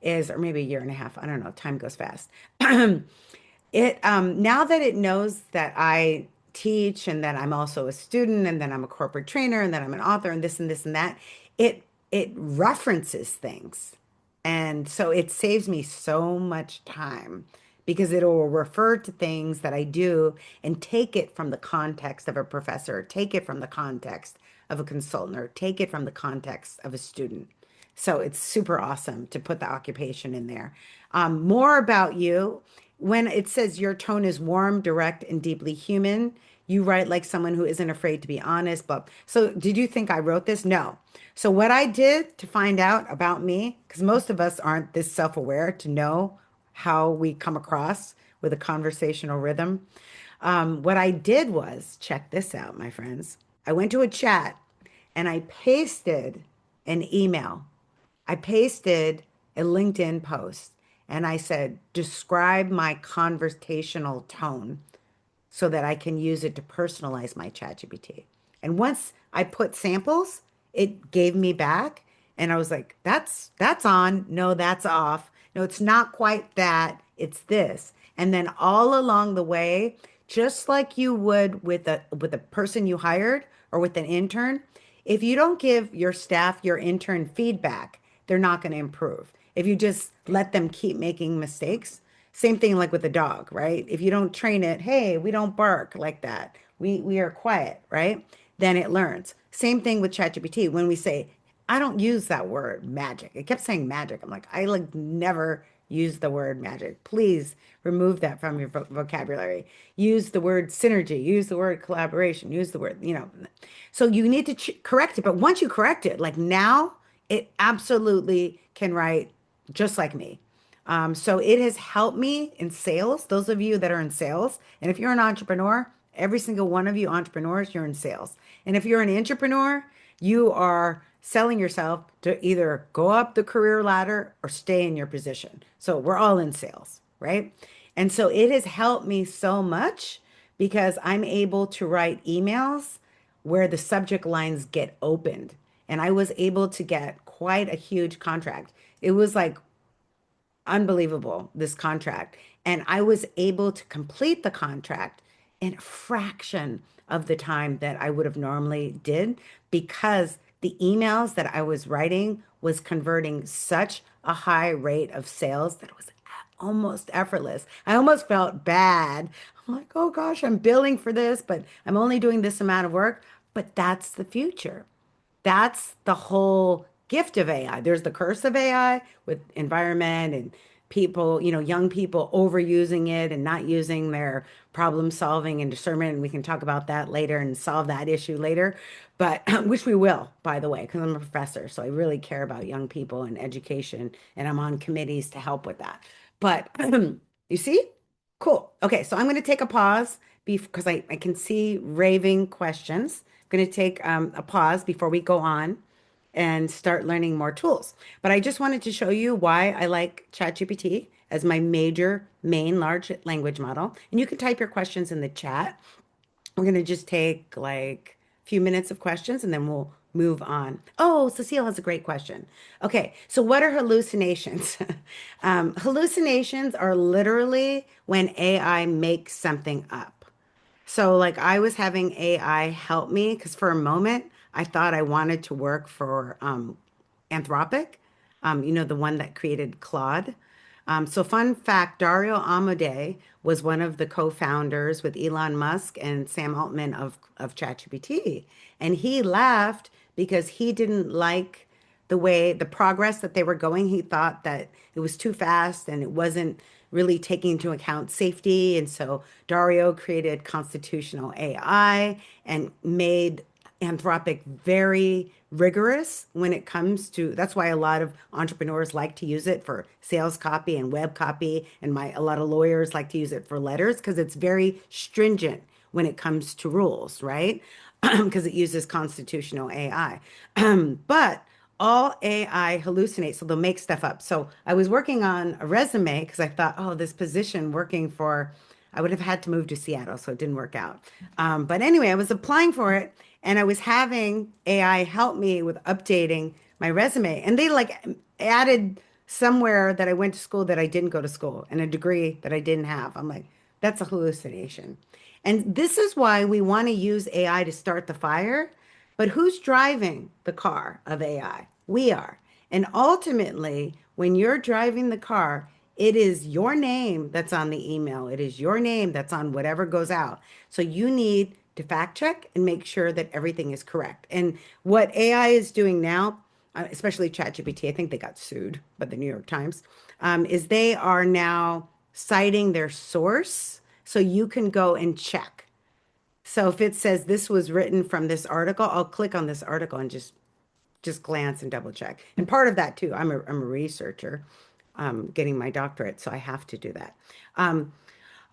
or maybe a year and a half. I don't know. Time goes fast. It now that it knows that I teach and that I'm also a student and that I'm a corporate trainer and that I'm an author and this and that, it references things. And so it saves me so much time because it will refer to things that I do and take it from the context of a professor, take it from the context of a consultant, or take it from the context of a student. So it's super awesome to put the occupation in there. More about you. When it says your tone is warm, direct, and deeply human, you write like someone who isn't afraid to be honest. But so did you think I wrote this? No. So what I did to find out about me, because most of us aren't this self-aware to know how we come across with a conversational rhythm. What I did was check this out, my friends. I went to a chat and I pasted an email. I pasted a LinkedIn post and I said, describe my conversational tone so that I can use it to personalize my ChatGPT. And once I put samples, it gave me back and I was like, that's on. No, that's off. No, it's not quite that. It's this. And then all along the way, just like you would with a person you hired or with an intern, if you don't give your staff, your intern feedback, they're not going to improve. If you just let them keep making mistakes, same thing like with the dog, right? If you don't train it, hey, we don't bark like that. We are quiet, right? Then it learns. Same thing with ChatGPT. When we say, I don't use that word magic. It kept saying magic. I'm like, I like never use the word magic. Please remove that from your vocabulary. Use the word synergy, use the word collaboration, use the word. So you need to correct it. But once you correct it, like now, it absolutely can write just like me. So it has helped me in sales. Those of you that are in sales, and if you're an entrepreneur, every single one of you entrepreneurs, you're in sales. And if you're an entrepreneur, you are selling yourself to either go up the career ladder or stay in your position. So we're all in sales, right? And so it has helped me so much because I'm able to write emails where the subject lines get opened. And I was able to get quite a huge contract. It was like unbelievable, this contract. And I was able to complete the contract in a fraction of the time that I would have normally did because the emails that I was writing was converting such a high rate of sales that it was almost effortless. I almost felt bad. I'm like, oh gosh, I'm billing for this, but I'm only doing this amount of work. But that's the future. That's the whole gift of AI. There's the curse of AI with environment and people, young people overusing it and not using their problem solving and discernment. And we can talk about that later and solve that issue later, but which we will, by the way, because I'm a professor. So I really care about young people and education, and I'm on committees to help with that. But you see? Cool. Okay, so I'm going to take a pause because I can see raving questions. I'm going to take a pause before we go on and start learning more tools. But I just wanted to show you why I like ChatGPT as my main large language model. And you can type your questions in the chat. We're going to just take like a few minutes of questions and then we'll move on. Oh, Cecile has a great question. Okay, so what are hallucinations? Hallucinations are literally when AI makes something up. So, like, I was having AI help me because for a moment I thought I wanted to work for Anthropic, the one that created Claude. So fun fact, Dario Amodei was one of the co-founders with Elon Musk and Sam Altman of ChatGPT. And he left because he didn't like the progress that they were going. He thought that it was too fast and it wasn't really taking into account safety. And so Dario created constitutional AI and made Anthropic very rigorous when it comes to, that's why a lot of entrepreneurs like to use it for sales copy and web copy, and a lot of lawyers like to use it for letters because it's very stringent when it comes to rules, right? Because it uses constitutional AI. But all AI hallucinates, so they'll make stuff up. So I was working on a resume because I thought, oh, this position working for, I would have had to move to Seattle, so it didn't work out. But anyway, I was applying for it and I was having AI help me with updating my resume. And they like added somewhere that I went to school that I didn't go to school and a degree that I didn't have. I'm like, that's a hallucination. And this is why we want to use AI to start the fire. But who's driving the car of AI? We are. And ultimately, when you're driving the car, it is your name that's on the email. It is your name that's on whatever goes out. So you need to fact check and make sure that everything is correct. And what AI is doing now, especially ChatGPT, I think they got sued by the New York Times, is they are now citing their source so you can go and check. So if it says this was written from this article, I'll click on this article and just glance and double check. And part of that too, I'm a researcher, getting my doctorate, so I have to do that. Um,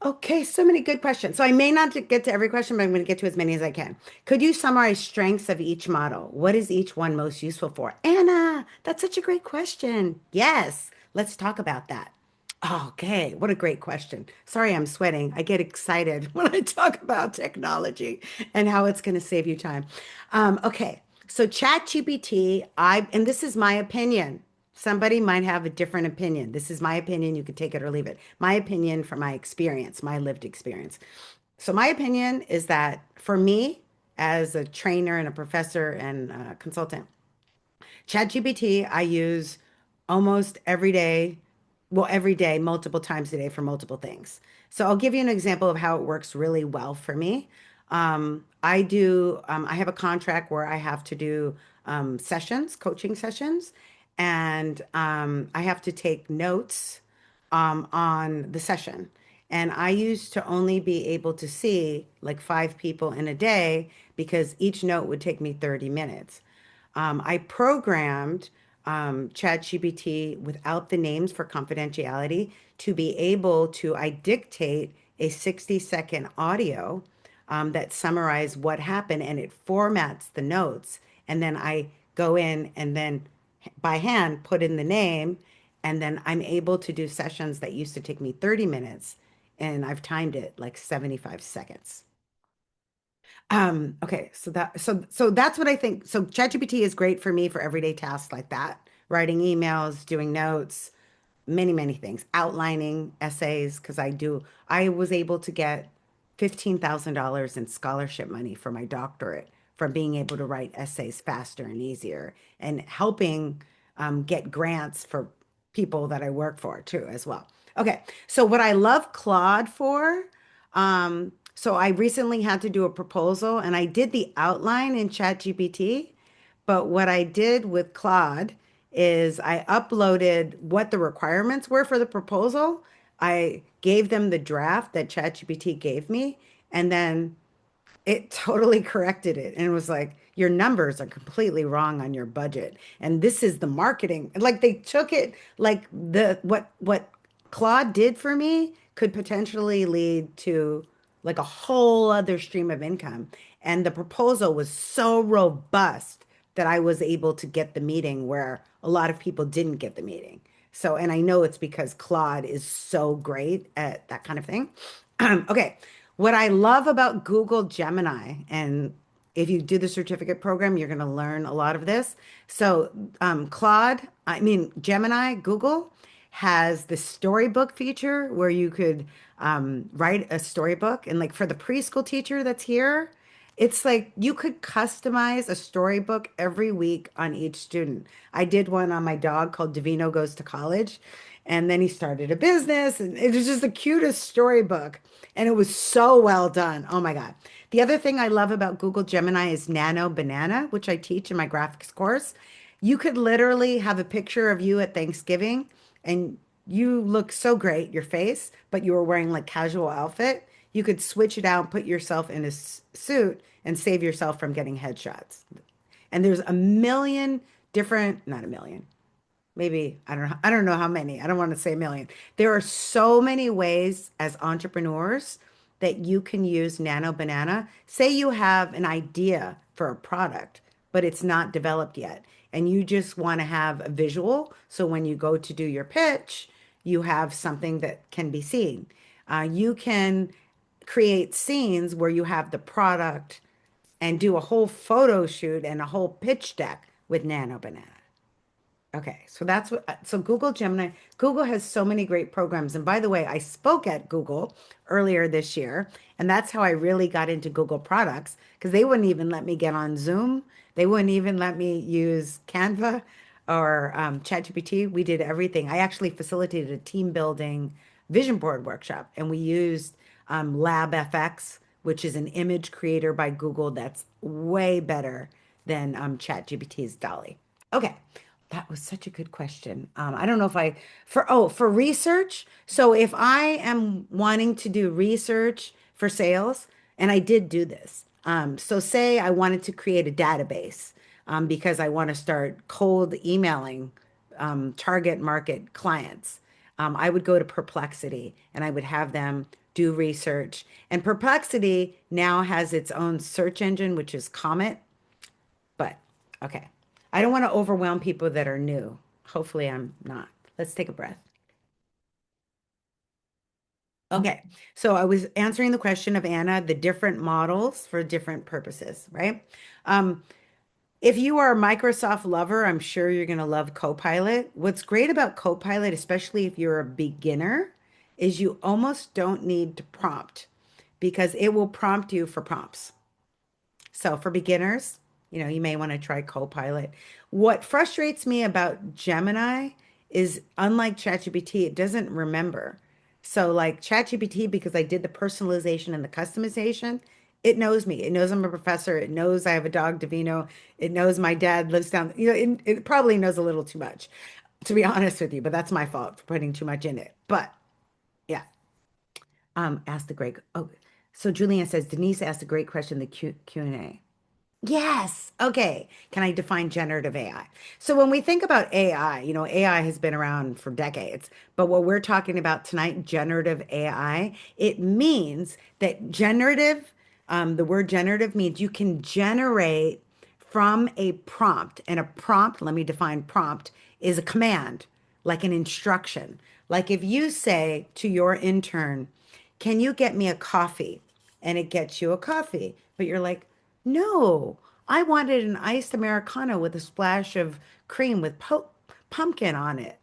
okay, so many good questions. So I may not get to every question, but I'm going to get to as many as I can. Could you summarize strengths of each model? What is each one most useful for? Anna, that's such a great question. Yes, let's talk about that. Okay, what a great question. Sorry, I'm sweating. I get excited when I talk about technology and how it's going to save you time. Okay, so ChatGPT, and this is my opinion. Somebody might have a different opinion. This is my opinion. You could take it or leave it. My opinion from my experience, my lived experience. So my opinion is that for me, as a trainer and a professor and a consultant, ChatGPT, I use almost every day, well, every day, multiple times a day for multiple things. So I'll give you an example of how it works really well for me. I have a contract where I have to do sessions, coaching sessions, and I have to take notes on the session. And I used to only be able to see like 5 people in a day because each note would take me 30 minutes. I programmed ChatGPT without the names for confidentiality to be able to, I dictate a 60-second audio that summarize what happened and it formats the notes. And then I go in and then by hand put in the name. And then I'm able to do sessions that used to take me 30 minutes. And I've timed it like 75 seconds. Okay, so that's what I think. So ChatGPT is great for me for everyday tasks like that, writing emails, doing notes, many things, outlining essays, because I was able to get $15,000 in scholarship money for my doctorate from being able to write essays faster and easier and helping get grants for people that I work for too, as well. Okay, so what I love Claude for, so I recently had to do a proposal and I did the outline in ChatGPT, but what I did with Claude is I uploaded what the requirements were for the proposal. I gave them the draft that ChatGPT gave me, and then it totally corrected it and it was like, your numbers are completely wrong on your budget. And this is the marketing. Like they took it like what Claude did for me could potentially lead to like a whole other stream of income. And the proposal was so robust that I was able to get the meeting where a lot of people didn't get the meeting. So, and I know it's because Claude is so great at that kind of thing. Okay, what I love about Google Gemini, and if you do the certificate program, you're going to learn a lot of this. So, Gemini, Google has the storybook feature where you could write a storybook. And like for the preschool teacher that's here, It's like you could customize a storybook every week on each student. I did one on my dog called Davino Goes to College, and then he started a business, and it was just the cutest storybook. And it was so well done. Oh my God. The other thing I love about Google Gemini is Nano Banana, which I teach in my graphics course. You could literally have a picture of you at Thanksgiving, and you look so great, your face, but you were wearing like casual outfit. You could switch it out, put yourself in a suit, and save yourself from getting headshots. And there's a million different, not a million, maybe I don't know how many. I don't want to say a million. There are so many ways as entrepreneurs that you can use Nano Banana. Say you have an idea for a product, but it's not developed yet, and you just want to have a visual. So when you go to do your pitch, you have something that can be seen. You can create scenes where you have the product and do a whole photo shoot and a whole pitch deck with Nano Banana. Okay, so that's what, so Google Gemini, Google has so many great programs. And by the way, I spoke at Google earlier this year, and that's how I really got into Google products because they wouldn't even let me get on Zoom. They wouldn't even let me use Canva or ChatGPT. We did everything. I actually facilitated a team building vision board workshop, and we used LabFX, which is an image creator by Google that's way better than ChatGPT's Dolly. Okay, that was such a good question. I don't know if I for research. So if I am wanting to do research for sales, and I did do this. So say I wanted to create a database because I want to start cold emailing target market clients. I would go to Perplexity and I would have them do research. And Perplexity now has its own search engine, which is Comet. But okay, I don't want to overwhelm people that are new. Hopefully, I'm not. Let's take a breath. Okay, so I was answering the question of Anna, the different models for different purposes, right? Um, if you are a Microsoft lover, I'm sure you're going to love Copilot. What's great about Copilot, especially if you're a beginner, is you almost don't need to prompt because it will prompt you for prompts. So for beginners, you may want to try Copilot. What frustrates me about Gemini is unlike ChatGPT, it doesn't remember. So like ChatGPT, because I did the personalization and the customization, it knows me. It knows I'm a professor. It knows I have a dog, Davino. It knows my dad lives down. It probably knows a little too much, to be honest with you, but that's my fault for putting too much in it. But yeah, ask the great. Oh, so Julianne says Denise asked a great question in the Q&A. Yes. Okay. Can I define generative AI? So when we think about AI, AI has been around for decades, but what we're talking about tonight, generative AI, it means that the word generative means you can generate from a prompt. And a prompt, let me define prompt, is a command, like an instruction. Like if you say to your intern, can you get me a coffee? And it gets you a coffee, but you're like, no, I wanted an iced Americano with a splash of cream with pumpkin on it.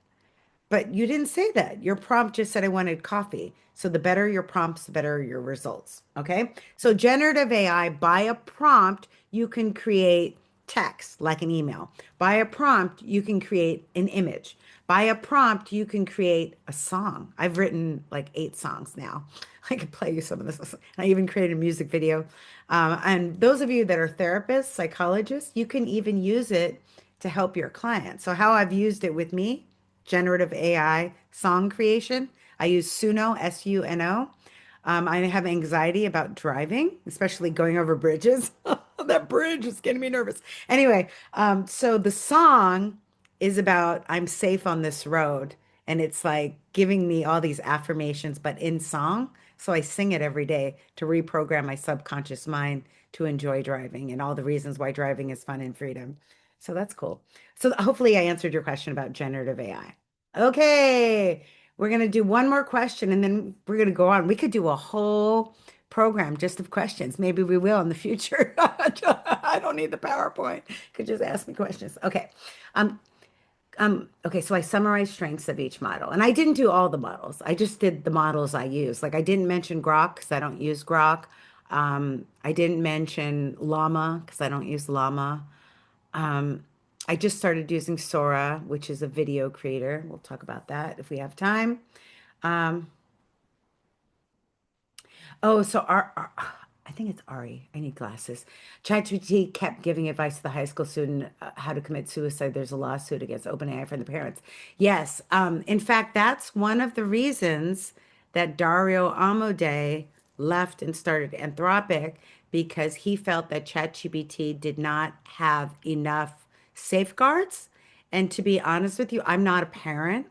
But you didn't say that. Your prompt just said I wanted coffee. So the better your prompts, the better your results. Okay. So generative AI, by a prompt, you can create text like an email. By a prompt, you can create an image. By a prompt, you can create a song. I've written like 8 songs now. I could play you some of this. I even created a music video. And those of you that are therapists, psychologists, you can even use it to help your clients. So how I've used it with me, generative AI song creation. I use Suno, Suno. I have anxiety about driving, especially going over bridges. That bridge is getting me nervous. Anyway, so the song is about I'm safe on this road, and it's like giving me all these affirmations, but in song. So I sing it every day to reprogram my subconscious mind to enjoy driving and all the reasons why driving is fun and freedom. So that's cool. So hopefully I answered your question about generative AI. Okay, we're going to do one more question and then we're going to go on. We could do a whole program just of questions. Maybe we will in the future. I don't need the PowerPoint. You could just ask me questions. Okay. Um, okay, so I summarized strengths of each model. And I didn't do all the models. I just did the models I use. Like I didn't mention Grok because I don't use Grok. I didn't mention Llama because I don't use Llama. Um, I just started using Sora, which is a video creator. We'll talk about that if we have time. Um, Oh, so I think it's Ari. I need glasses. ChatGPT kept giving advice to the high school student how to commit suicide. There's a lawsuit against OpenAI from the parents. Yes. In fact, that's one of the reasons that Dario Amodei left and started Anthropic because he felt that ChatGPT did not have enough safeguards. And to be honest with you, I'm not a parent.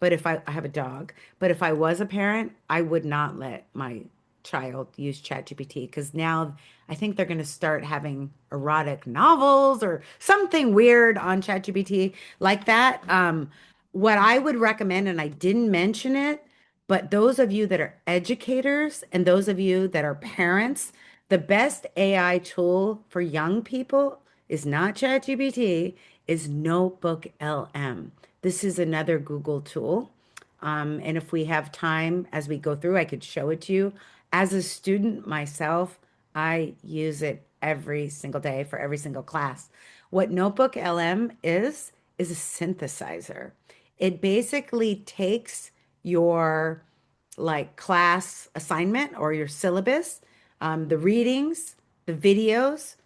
But if I have a dog, but if I was a parent, I would not let my child use ChatGPT because now I think they're going to start having erotic novels or something weird on ChatGPT like that. What I would recommend, and I didn't mention it, but those of you that are educators and those of you that are parents, the best AI tool for young people is not ChatGPT, is Notebook LM. This is another Google tool. And if we have time as we go through, I could show it to you. As a student myself, I use it every single day for every single class. What Notebook LM is a synthesizer. It basically takes your like class assignment or your syllabus, the readings, the videos,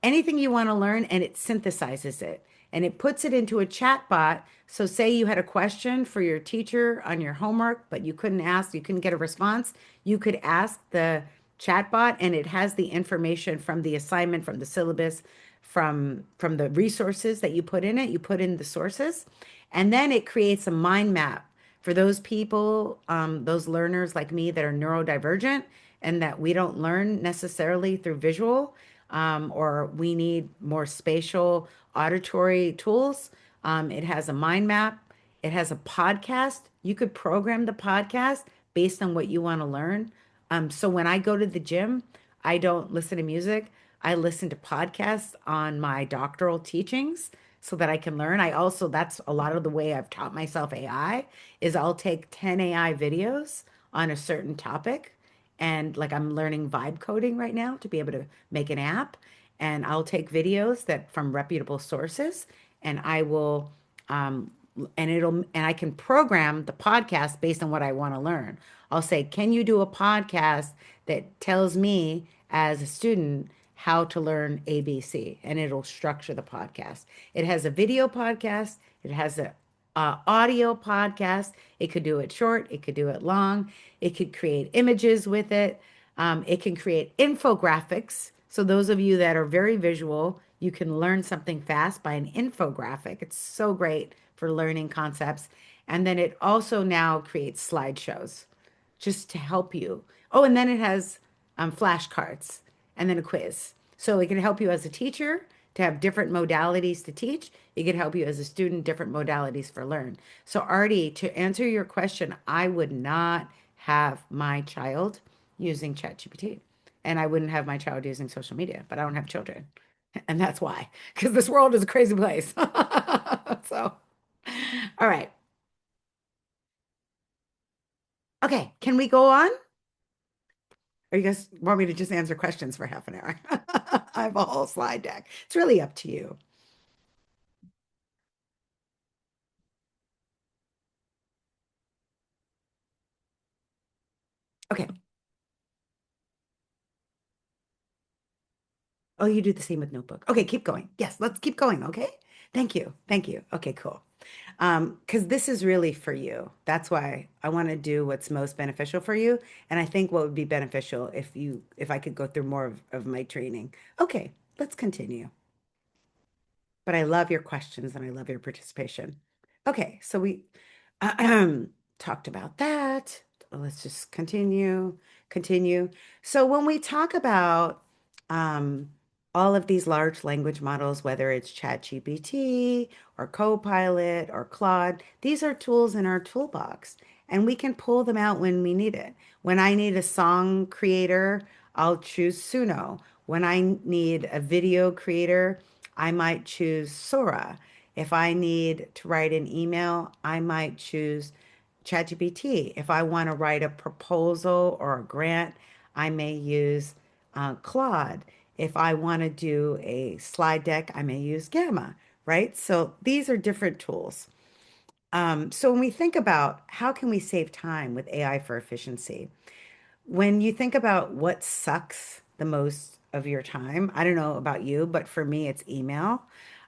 anything you want to learn, and it synthesizes it and it puts it into a chat bot. So, say you had a question for your teacher on your homework, but you couldn't get a response. You could ask the chat bot, and it has the information from the assignment, from the syllabus, from the resources that you put in it. You put in the sources, and then it creates a mind map for those people, those learners like me that are neurodivergent and that we don't learn necessarily through visual, or we need more spatial auditory tools. It has a mind map. It has a podcast. You could program the podcast based on what you want to learn. So when I go to the gym, I don't listen to music. I listen to podcasts on my doctoral teachings so that I can learn. I also, that's a lot of the way I've taught myself AI is I'll take 10 AI videos on a certain topic. And like I'm learning vibe coding right now to be able to make an app. And I'll take videos that from reputable sources and I will um, and I can program the podcast based on what I want to learn. I'll say, can you do a podcast that tells me as a student how to learn ABC? And it'll structure the podcast. It has a video podcast. It has a audio podcast. It could do it short. It could do it long. It could create images with it. It can create infographics. So those of you that are very visual, you can learn something fast by an infographic. It's so great for learning concepts. And then it also now creates slideshows just to help you. Oh, and then it has flashcards and then a quiz. So it can help you as a teacher to have different modalities to teach. It can help you as a student, different modalities for learn. So Artie, to answer your question, I would not have my child using ChatGPT. And I wouldn't have my child using social media, but I don't have children. And that's why, because this world is a crazy place. So, all right. Okay, can we go on? Or you guys want me to just answer questions for half an hour? I have a whole slide deck. It's really up to you. Okay. Oh, you do the same with notebook. Okay, keep going. Yes, let's keep going. Okay. Thank you. Thank you. Okay, cool. Because this is really for you. That's why I want to do what's most beneficial for you. And I think what would be beneficial if I could go through more of my training. Okay, let's continue. But I love your questions and I love your participation. Okay, so we talked about that. Let's just continue. So when we talk about um, all of these large language models, whether it's ChatGPT or Copilot or Claude, these are tools in our toolbox, and we can pull them out when we need it. When I need a song creator, I'll choose Suno. When I need a video creator, I might choose Sora. If I need to write an email, I might choose ChatGPT. If I want to write a proposal or a grant, I may use Claude. If I want to do a slide deck, I may use Gamma, right? So these are different tools. So when we think about how can we save time with AI for efficiency, when you think about what sucks the most of your time, I don't know about you, but for me, it's email.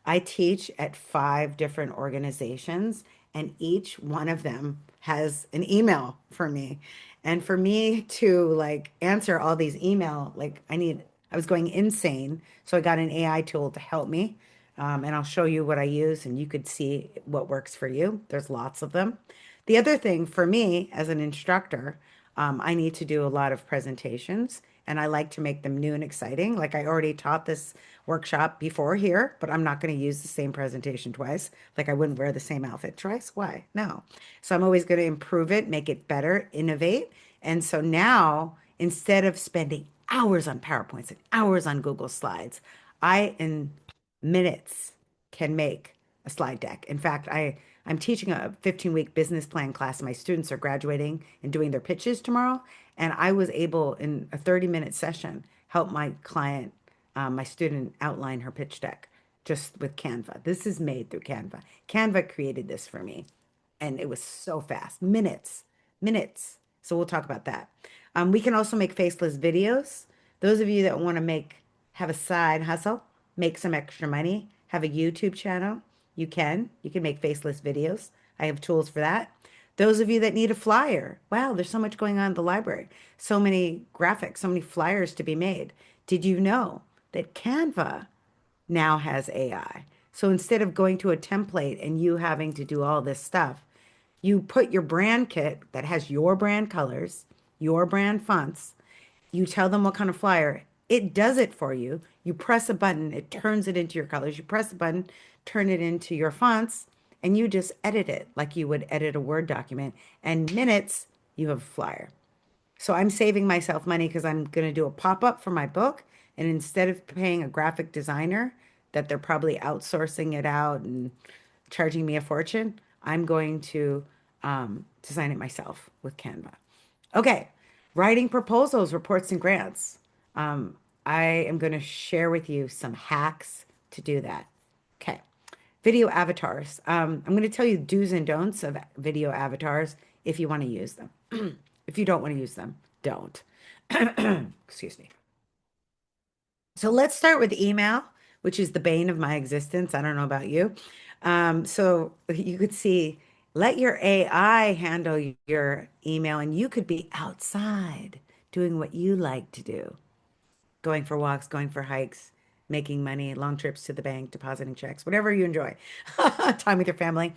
I teach at 5 different organizations, and each one of them has an email for me. And for me to like answer all these email, I was going insane. So I got an AI tool to help me. And I'll show you what I use, and you could see what works for you. There's lots of them. The other thing for me as an instructor, I need to do a lot of presentations and I like to make them new and exciting. Like I already taught this workshop before here, but I'm not going to use the same presentation twice. Like I wouldn't wear the same outfit twice. Why? No. So I'm always going to improve it, make it better, innovate. And so now, instead of spending hours on PowerPoints and hours on Google Slides, in minutes can make a slide deck. In fact, I'm teaching a 15-week business plan class. My students are graduating and doing their pitches tomorrow. And I was able, in a 30-minute session, help my client, my student, outline her pitch deck just with Canva. This is made through Canva. Canva created this for me, and it was so fast, minutes, minutes. So we'll talk about that. We can also make faceless videos. Those of you that want to have a side hustle, make some extra money, have a YouTube channel, you can. You can make faceless videos. I have tools for that. Those of you that need a flyer, wow, there's so much going on in the library. So many graphics, so many flyers to be made. Did you know that Canva now has AI? So instead of going to a template and you having to do all this stuff, you put your brand kit that has your brand colors, your brand fonts, you tell them what kind of flyer, it does it for you. You press a button, it turns it into your colors. You press a button, turn it into your fonts, and you just edit it like you would edit a Word document. And minutes, you have a flyer. So I'm saving myself money because I'm going to do a pop-up for my book. And instead of paying a graphic designer that they're probably outsourcing it out and charging me a fortune, I'm going to design it myself with Canva. Okay, writing proposals, reports, and grants. Um, I am going to share with you some hacks to do that. Okay, video avatars. I'm going to tell you do's and don'ts of video avatars if you want to use them. If you don't want to use them, don't. Excuse me. So let's start with email, which is the bane of my existence. I don't know about you. So you could see, let your AI handle your email, and you could be outside doing what you like to do, going for walks, going for hikes, making money, long trips to the bank, depositing checks, whatever you enjoy. Time with your family.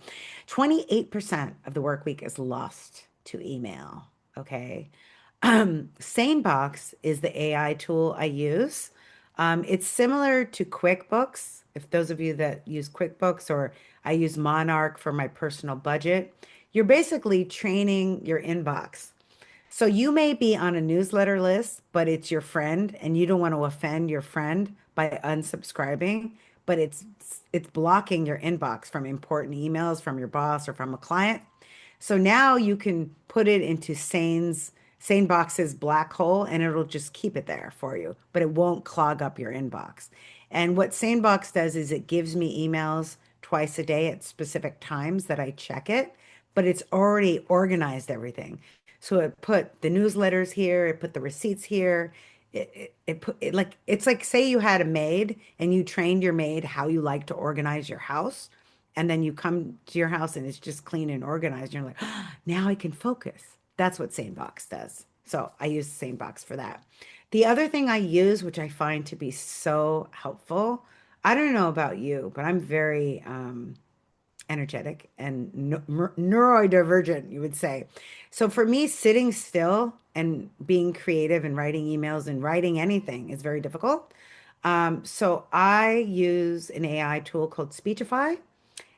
28% of the work week is lost to email. Okay. SaneBox is the AI tool I use. It's similar to QuickBooks. If those of you that use QuickBooks, or I use Monarch for my personal budget, you're basically training your inbox. So you may be on a newsletter list, but it's your friend and you don't want to offend your friend by unsubscribing, but it's blocking your inbox from important emails from your boss or from a client. So now you can put it into SaneBox's black hole and it'll just keep it there for you, but it won't clog up your inbox. And what SaneBox does is it gives me emails twice a day at specific times that I check it, but it's already organized everything. So it put the newsletters here, it put the receipts here. It put it like it's like say you had a maid and you trained your maid how you like to organize your house, and then you come to your house and it's just clean and organized. And you're like, oh, now I can focus. That's what SaneBox does. So I use SaneBox for that. The other thing I use, which I find to be so helpful, I don't know about you, but I'm very energetic and neurodivergent, you would say. So for me, sitting still and being creative and writing emails and writing anything is very difficult. So I use an AI tool called Speechify,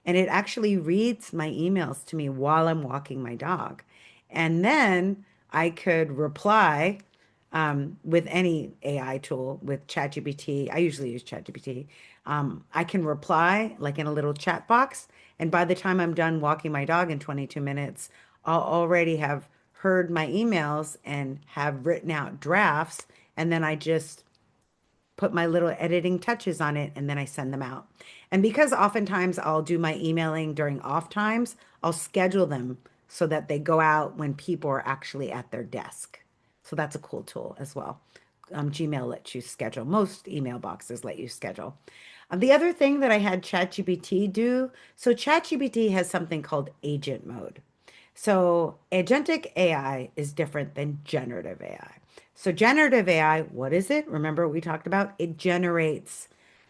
and it actually reads my emails to me while I'm walking my dog. And then I could reply with any AI tool, with ChatGPT. I usually use ChatGPT. I can reply like in a little chat box. And by the time I'm done walking my dog in 22 minutes, I'll already have heard my emails and have written out drafts. and then I just put my little editing touches on it, and then I send them out. And because oftentimes I'll do my emailing during off times, I'll schedule them so that they go out when people are actually at their desk. So that's a cool tool as well. Gmail lets you schedule. Most email boxes let you schedule. The other thing that I had ChatGPT do, so ChatGPT has something called agent mode. So agentic AI is different than generative AI. So generative AI, what is it? Remember what we talked about? It generates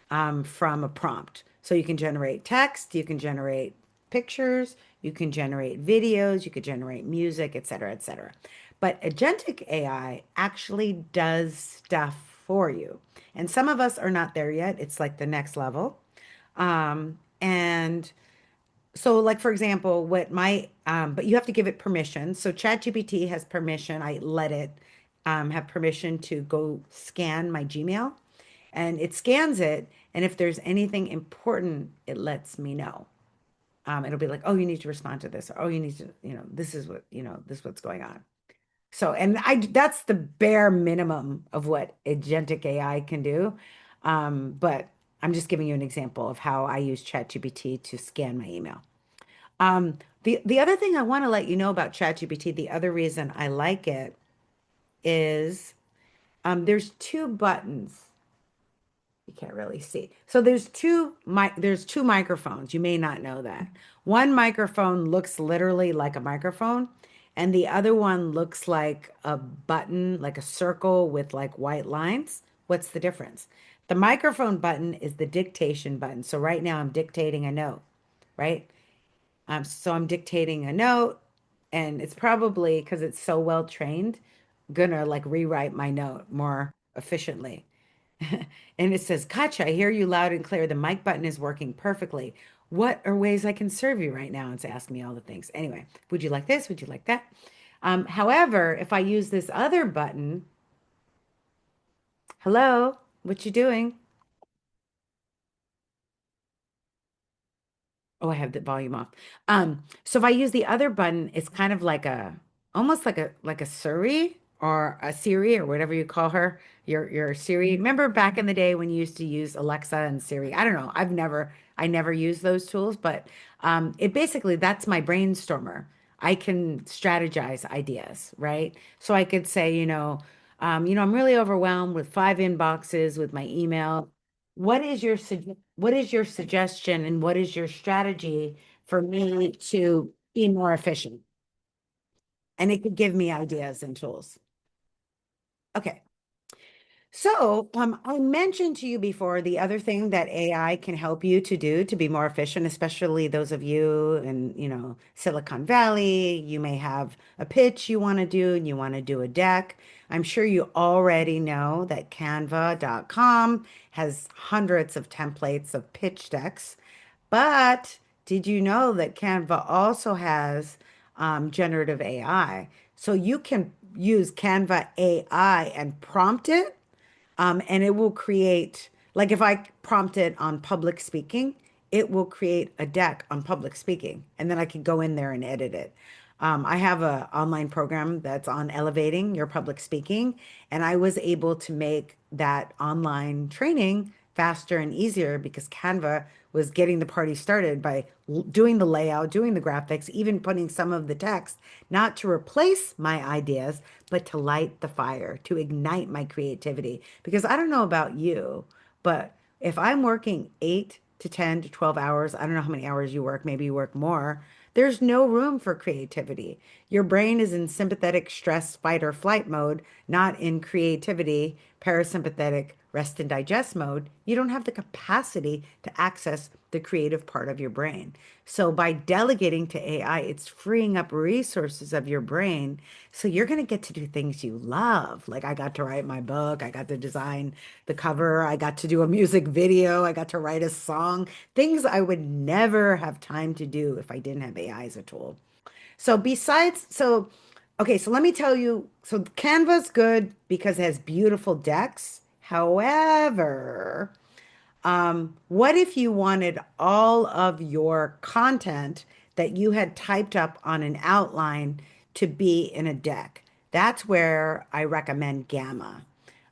from a prompt. So you can generate text, you can generate pictures, you can generate videos, you could generate music, et cetera, et cetera. But agentic AI actually does stuff for you. And some of us are not there yet. It's like the next level. And so, like for example, but you have to give it permission. So ChatGPT has permission. I let it have permission to go scan my Gmail, and it scans it. And if there's anything important, it lets me know. It'll be like, oh, you need to respond to this, or oh, you need to, this is what, this is what's going on. So, and that's the bare minimum of what agentic AI can do. But I'm just giving you an example of how I use ChatGPT to scan my email. The other thing I want to let you know about ChatGPT, the other reason I like it is there's two buttons. You can't really see. So there's two microphones. You may not know that. One microphone looks literally like a microphone, and the other one looks like a button, like a circle with like white lines. What's the difference? The microphone button is the dictation button. So right now I'm dictating a note, right? So I'm dictating a note, and it's probably because it's so well trained, gonna like rewrite my note more efficiently. And it says, Gotcha, I hear you loud and clear. The mic button is working perfectly. What are ways I can serve you right now? It's asking me all the things. Anyway, would you like this? Would you like that? However, if I use this other button, hello, what you doing? Oh, I have the volume off. So if I use the other button, it's kind of like almost like a Siri or a Siri or whatever you call her, your Siri. Remember back in the day when you used to use Alexa and Siri? I don't know. I never used those tools, but it basically that's my brainstormer. I can strategize ideas, right? So I could say, I'm really overwhelmed with 5 inboxes with my email. What is your suggestion and what is your strategy for me to be more efficient? And it could give me ideas and tools. Okay. So, I mentioned to you before the other thing that AI can help you to do to be more efficient, especially those of you in, Silicon Valley. You may have a pitch you want to do and you want to do a deck. I'm sure you already know that Canva.com has hundreds of templates of pitch decks. But did you know that Canva also has generative AI? So you can use Canva AI and prompt it and it will create, like if I prompt it on public speaking, it will create a deck on public speaking, and then I can go in there and edit it. I have an online program that's on elevating your public speaking, and I was able to make that online training faster and easier because Canva was getting the party started by doing the layout, doing the graphics, even putting some of the text, not to replace my ideas, but to light the fire, to ignite my creativity. Because I don't know about you, but if I'm working 8 to 10 to 12 hours, I don't know how many hours you work, maybe you work more, there's no room for creativity. Your brain is in sympathetic stress, fight, or flight mode, not in creativity, parasympathetic rest and digest mode. You don't have the capacity to access the creative part of your brain. So by delegating to AI, it's freeing up resources of your brain. So you're going to get to do things you love. Like I got to write my book, I got to design the cover, I got to do a music video, I got to write a song, things I would never have time to do if I didn't have AI as a tool. Okay, so let me tell you, so Canva's good because it has beautiful decks. However, what if you wanted all of your content that you had typed up on an outline to be in a deck? That's where I recommend Gamma.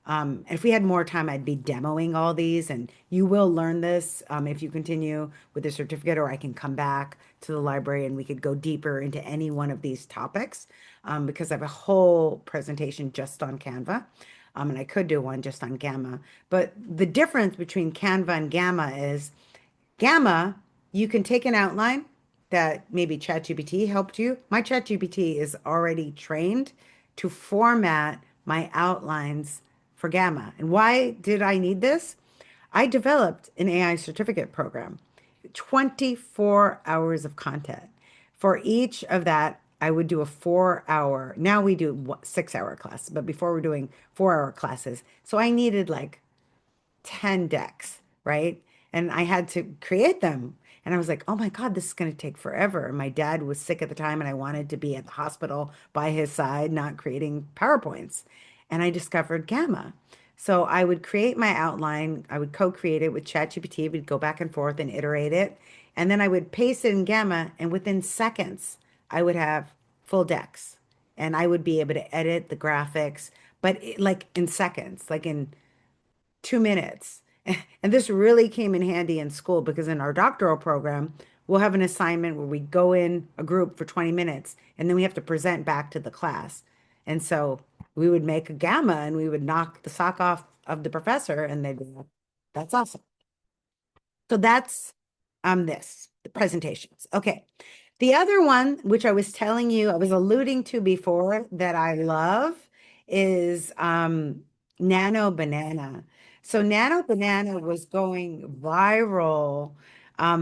And if we had more time, I'd be demoing all these, and you will learn this if you continue with the certificate, or I can come back to the library and we could go deeper into any one of these topics because I have a whole presentation just on Canva. And I could do one just on Gamma. But the difference between Canva and Gamma is Gamma, you can take an outline that maybe ChatGPT helped you. My ChatGPT is already trained to format my outlines for Gamma. And why did I need this? I developed an AI certificate program, 24 hours of content. For each of that, I would do a 4 hour. Now we do 6 hour class, but before we're doing 4 hour classes. So I needed like 10 decks, right? And I had to create them. And I was like, oh my God, this is going to take forever. And my dad was sick at the time, and I wanted to be at the hospital by his side, not creating PowerPoints. And I discovered Gamma. So I would create my outline, I would co-create it with ChatGPT, we'd go back and forth and iterate it. And then I would paste it in Gamma, and within seconds, I would have full decks. And I would be able to edit the graphics, but like in seconds, like in 2 minutes. And this really came in handy in school because in our doctoral program, we'll have an assignment where we go in a group for 20 minutes and then we have to present back to the class. And so we would make a gamma and we would knock the sock off of the professor and they'd be like, that's awesome. So that's the presentations. Okay. The other one, which I was telling you, I was alluding to before that I love is Nano Banana. So Nano Banana was going viral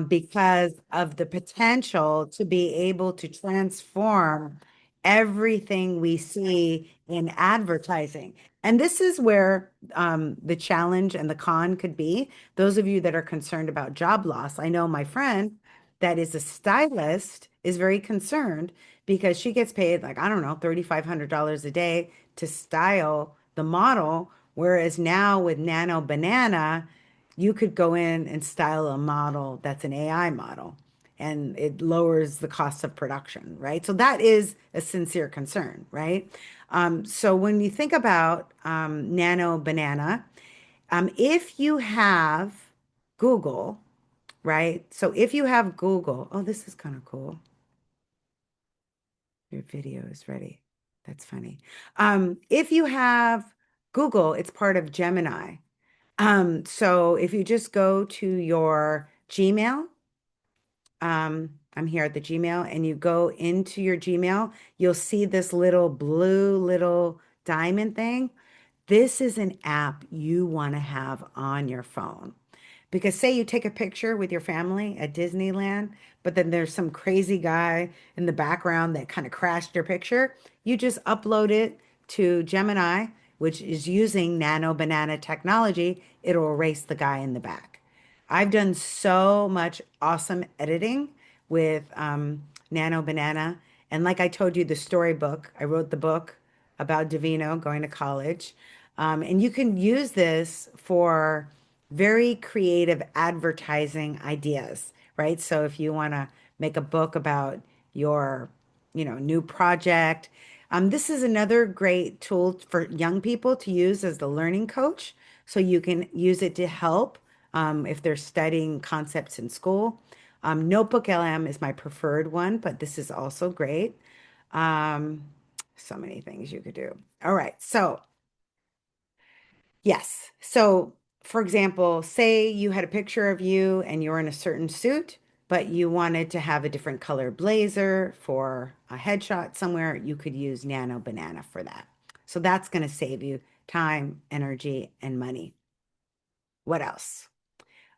because of the potential to be able to transform everything we see in advertising. And this is where the challenge and the con could be. Those of you that are concerned about job loss, I know my friend that is a stylist is very concerned because she gets paid like, I don't know, $3,500 a day to style the model. Whereas now with Nano Banana, you could go in and style a model that's an AI model and it lowers the cost of production, right? So that is a sincere concern, right? So when you think about Nano Banana, if you have Google, right? So if you have Google, oh, this is kind of cool. Your video is ready. That's funny. If you have Google, it's part of Gemini. So if you just go to your Gmail, I'm here at the Gmail, and you go into your Gmail, you'll see this little blue little diamond thing. This is an app you want to have on your phone. Because say you take a picture with your family at Disneyland, but then there's some crazy guy in the background that kind of crashed your picture, you just upload it to Gemini, which is using Nano Banana technology. It'll erase the guy in the back. I've done so much awesome editing with Nano Banana. And like I told you, the storybook, I wrote the book about Davino going to college. And you can use this for very creative advertising ideas, right? So if you want to make a book about your, new project, this is another great tool for young people to use as the learning coach. So you can use it to help if they're studying concepts in school. Notebook LM is my preferred one, but this is also great. Um, so many things you could do. All right. So yes. So, for example, say you had a picture of you and you're in a certain suit, but you wanted to have a different color blazer for a headshot somewhere, you could use Nano Banana for that. So that's going to save you time, energy, and money. What else?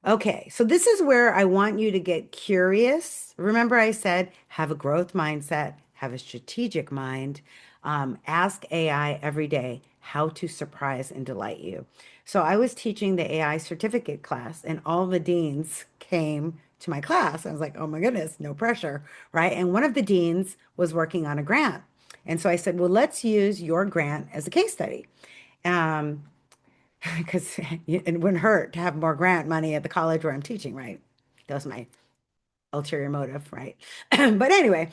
Okay, so this is where I want you to get curious. Remember, I said have a growth mindset, have a strategic mind. Ask AI every day how to surprise and delight you. So I was teaching the AI certificate class, and all the deans came to my class. I was like, oh my goodness, no pressure, right? And one of the deans was working on a grant. And so I said, well, let's use your grant as a case study. Um, because it wouldn't hurt to have more grant money at the college where I'm teaching, right? That was my ulterior motive, right? But anyway,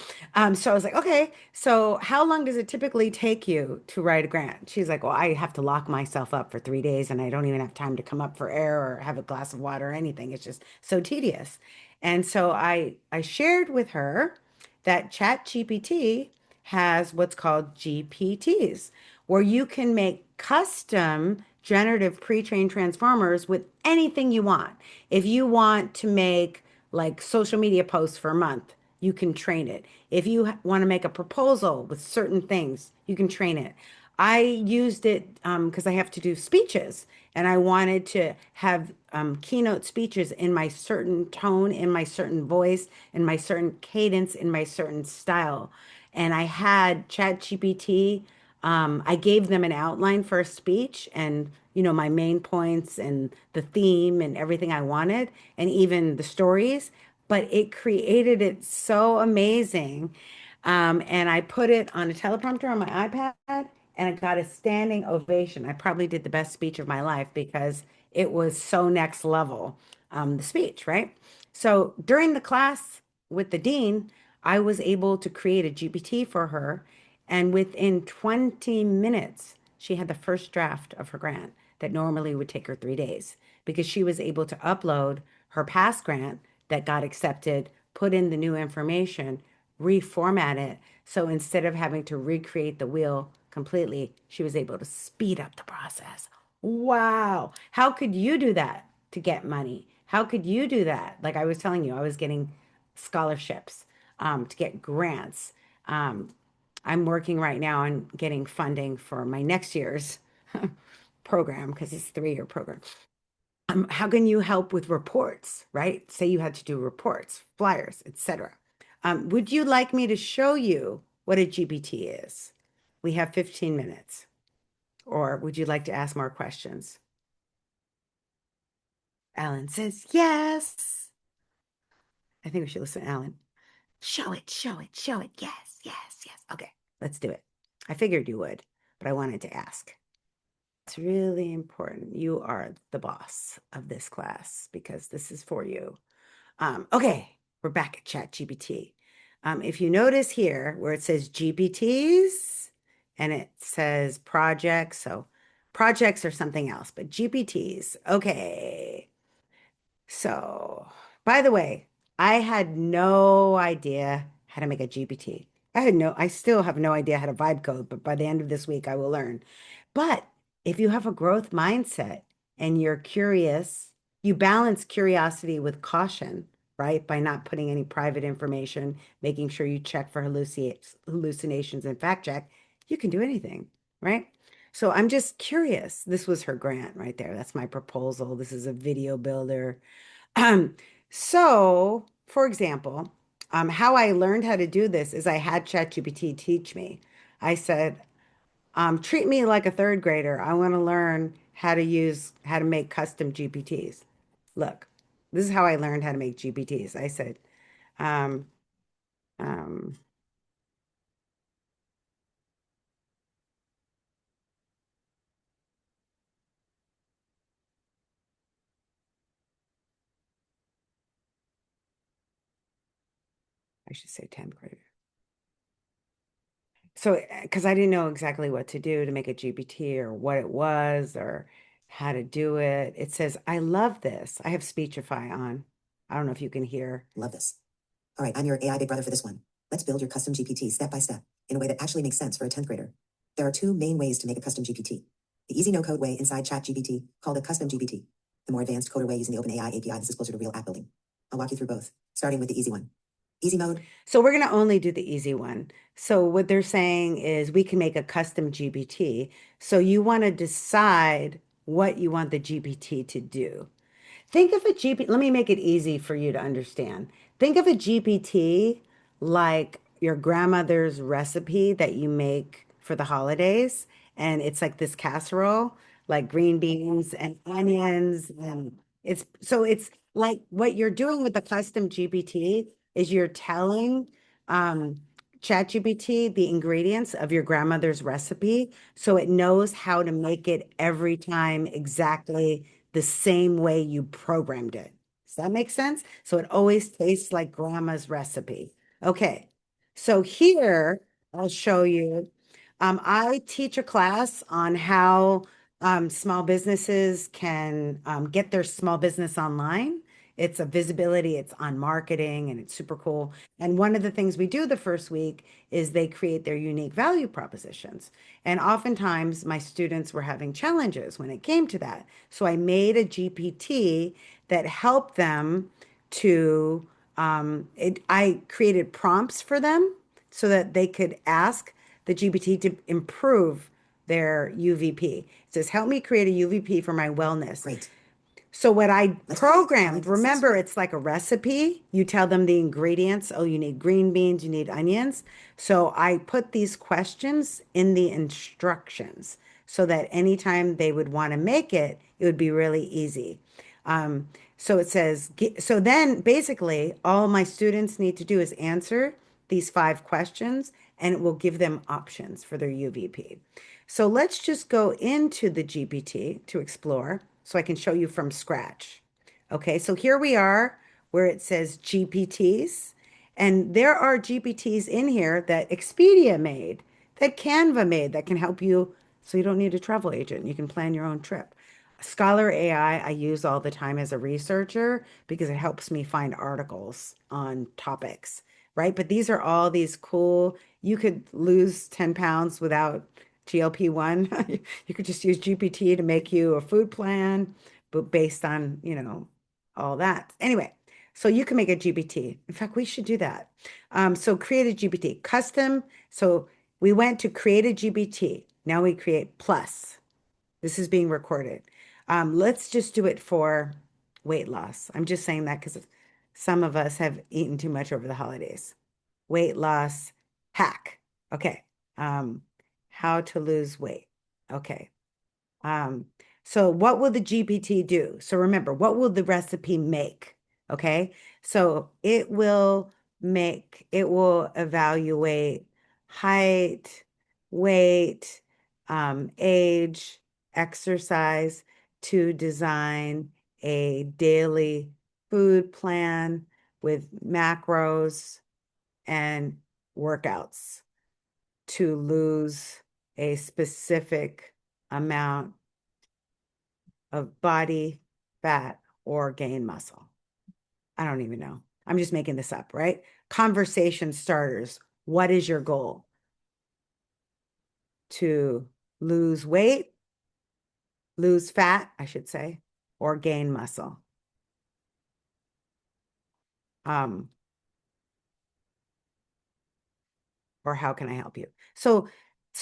so I was like, okay, so how long does it typically take you to write a grant? She's like, well, I have to lock myself up for 3 days and I don't even have time to come up for air or have a glass of water or anything. It's just so tedious. And so I shared with her that ChatGPT has what's called GPTs, where you can make custom generative pre-trained transformers with anything you want. If you want to make like social media posts for a month, you can train it. If you want to make a proposal with certain things, you can train it. I used it because I have to do speeches and I wanted to have keynote speeches in my certain tone, in my certain voice, in my certain cadence, in my certain style. And I had ChatGPT. I gave them an outline for a speech and, my main points and the theme and everything I wanted, and even the stories. But it created it so amazing. And I put it on a teleprompter on my iPad and I got a standing ovation. I probably did the best speech of my life because it was so next level, the speech, right? So during the class with the dean, I was able to create a GPT for her. And within 20 minutes, she had the first draft of her grant that normally would take her 3 days because she was able to upload her past grant that got accepted, put in the new information, reformat it. So instead of having to recreate the wheel completely, she was able to speed up the process. Wow. How could you do that to get money? How could you do that? Like I was telling you, I was getting scholarships to get grants. Um, I'm working right now on getting funding for my next year's program because it's a 3-year program. How can you help with reports, right? Say you had to do reports, flyers, etc. Would you like me to show you what a GPT is? We have 15 minutes. Or would you like to ask more questions? Alan says yes. I think we should listen to Alan. Show it, show it, show it. Yes, yes, yes. Okay, let's do it. I figured you would, but I wanted to ask. It's really important. You are the boss of this class because this is for you. Okay, we're back at ChatGPT. If you notice here where it says GPTs and it says projects, so projects are something else, but GPTs. Okay. So, by the way, I had no idea how to make a GPT. I still have no idea how to vibe code, but by the end of this week, I will learn. But if you have a growth mindset and you're curious, you balance curiosity with caution, right? By not putting any private information, making sure you check for hallucinations and fact check, you can do anything, right? So I'm just curious. This was her grant right there. That's my proposal. This is a video builder. Um, so, for example, how I learned how to do this is I had ChatGPT teach me. I said, treat me like a third grader. I want to learn how to make custom GPTs. Look, this is how I learned how to make GPTs. I said, um, um, I should say 10th grader. So, because I didn't know exactly what to do to make a GPT or what it was or how to do it, it says, I love this. I have Speechify on. I don't know if you can hear. Love this. All right, I'm your AI big brother for this one. Let's build your custom GPT step by step in a way that actually makes sense for a 10th grader. There are two main ways to make a custom GPT. The easy no-code way inside ChatGPT, called a custom GPT. The more advanced coder way using the OpenAI API, this is closer to real app building. I'll walk you through both, starting with the easy one. Easy mode. So we're going to only do the easy one. So what they're saying is we can make a custom GPT. So you want to decide what you want the GPT to do. Think of a GPT, let me make it easy for you to understand. Think of a GPT like your grandmother's recipe that you make for the holidays. And it's like this casserole, like green beans and onions. And it's like what you're doing with the custom GPT is you're telling um, ChatGPT the ingredients of your grandmother's recipe so it knows how to make it every time exactly the same way you programmed it. that make sense? So it always tastes like grandma's recipe. Okay. So here I'll show you. I teach a class on how small businesses can get their small business online. It's a visibility, it's on marketing, and it's super cool. And one of the things we do the first week is they create their unique value propositions. And oftentimes my students were having challenges when it came to that. So I made a GPT that helped them to, I created prompts for them so that they could ask the GPT to improve their UVP. It says, help me create a UVP for my wellness. Great. So what I Let's programmed, try this. remember, it's like a recipe. You tell them the ingredients. Oh, you need green beans, you need onions. So I put these questions in the instructions so that anytime they would want to make it, it would be really easy. So it says, so then basically all my students need to do is answer these 5 questions and it will give them options for their UVP. So let's just go into the GPT to explore so I can show you from scratch. Okay, so here we are where it says GPTs, and there are GPTs in here that Expedia made, that Canva made, that can help you so you don't need a travel agent. You can plan your own trip. Scholar AI I use all the time as a researcher because it helps me find articles on topics, right? But these are all these cool, you could lose 10 pounds without GLP-1. You could just use GPT to make you a food plan, but based on, all that. Anyway, so you can make a GPT. In fact, we should do that. So create a GPT, custom. So we went to create a GPT. Now we create plus. This is being recorded. Let's just do it for weight loss. I'm just saying that because some of us have eaten too much over the holidays. Weight loss hack. Okay. Um, how to lose weight. Okay. Um, so what will the GPT do? So remember, what will the recipe make? Okay. So it will evaluate height, weight, age, exercise to design a daily food plan with macros and workouts to lose a specific amount of body fat or gain muscle. I don't even know. I'm just making this up, right? Conversation starters. What is your goal? To lose weight, lose fat, I should say, or gain muscle. Um, or how can I help you? So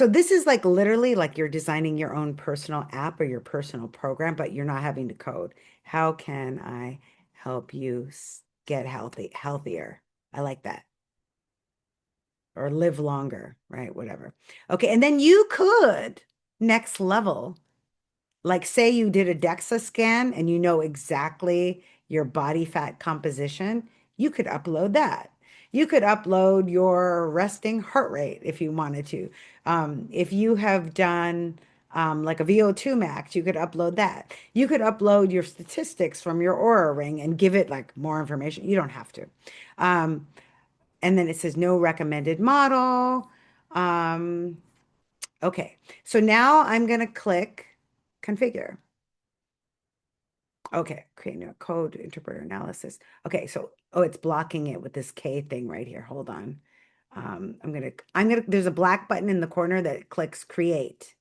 this is like literally like you're designing your own personal app or your personal program, but you're not having to code. How can I help you get healthier? I like that. Or live longer, right? Whatever. Okay, and then you could next level, like say you did a DEXA scan and you know exactly your body fat composition, you could upload that. You could upload your resting heart rate if you wanted to. If you have done like a VO2 max, you could upload that. You could upload your statistics from your Aura ring and give it like more information. You don't have to. Um, and then it says no recommended model. Um, okay, so now I'm going to click configure. Okay, create new code, interpreter analysis. Okay, so, oh, it's blocking it with this K thing right here. Hold on. There's a black button in the corner that clicks create.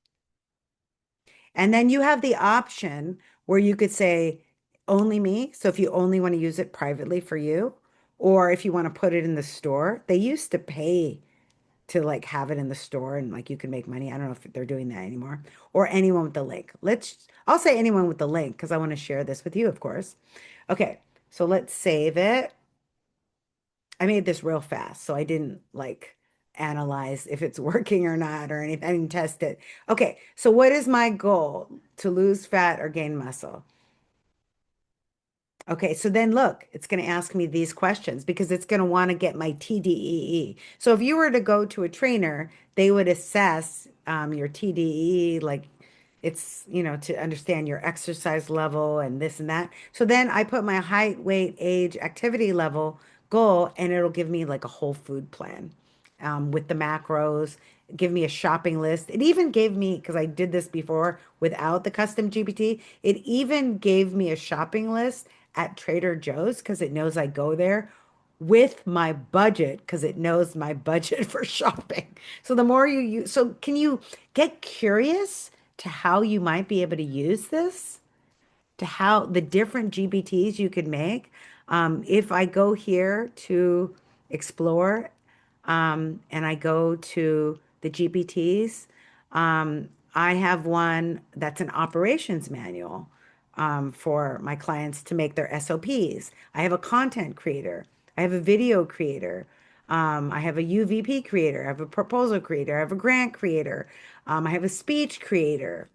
And then you have the option where you could say only me. So if you only want to use it privately for you, or if you want to put it in the store, they used to pay to like have it in the store and like you can make money. I don't know if they're doing that anymore. Or anyone with the link. I'll say anyone with the link because I want to share this with you, of course. Okay, so let's save it. I made this real fast, so I didn't like analyze if it's working or not or anything. I didn't test it. Okay, so what is my goal? To lose fat or gain muscle? Okay, so then look, it's going to ask me these questions because it's going to want to get my TDEE. So if you were to go to a trainer, they would assess your TDEE, like It's, to understand your exercise level and this and that. So then I put my height, weight, age, activity level goal, and it'll give me like a whole food plan with the macros, give me a shopping list. It even gave me, because I did this before without the custom GPT, it even gave me a shopping list at Trader Joe's because it knows I go there with my budget because it knows my budget for shopping. So the more you use, so can you get curious to how you might be able to use this? To how the different GBTs you could make. If I go here to explore and I go to the GPTs, I have one that's an operations manual for my clients to make their SOPs. I have a content creator. I have a video creator. I have a UVP creator. I have a proposal creator. I have a grant creator. I have a speech creator.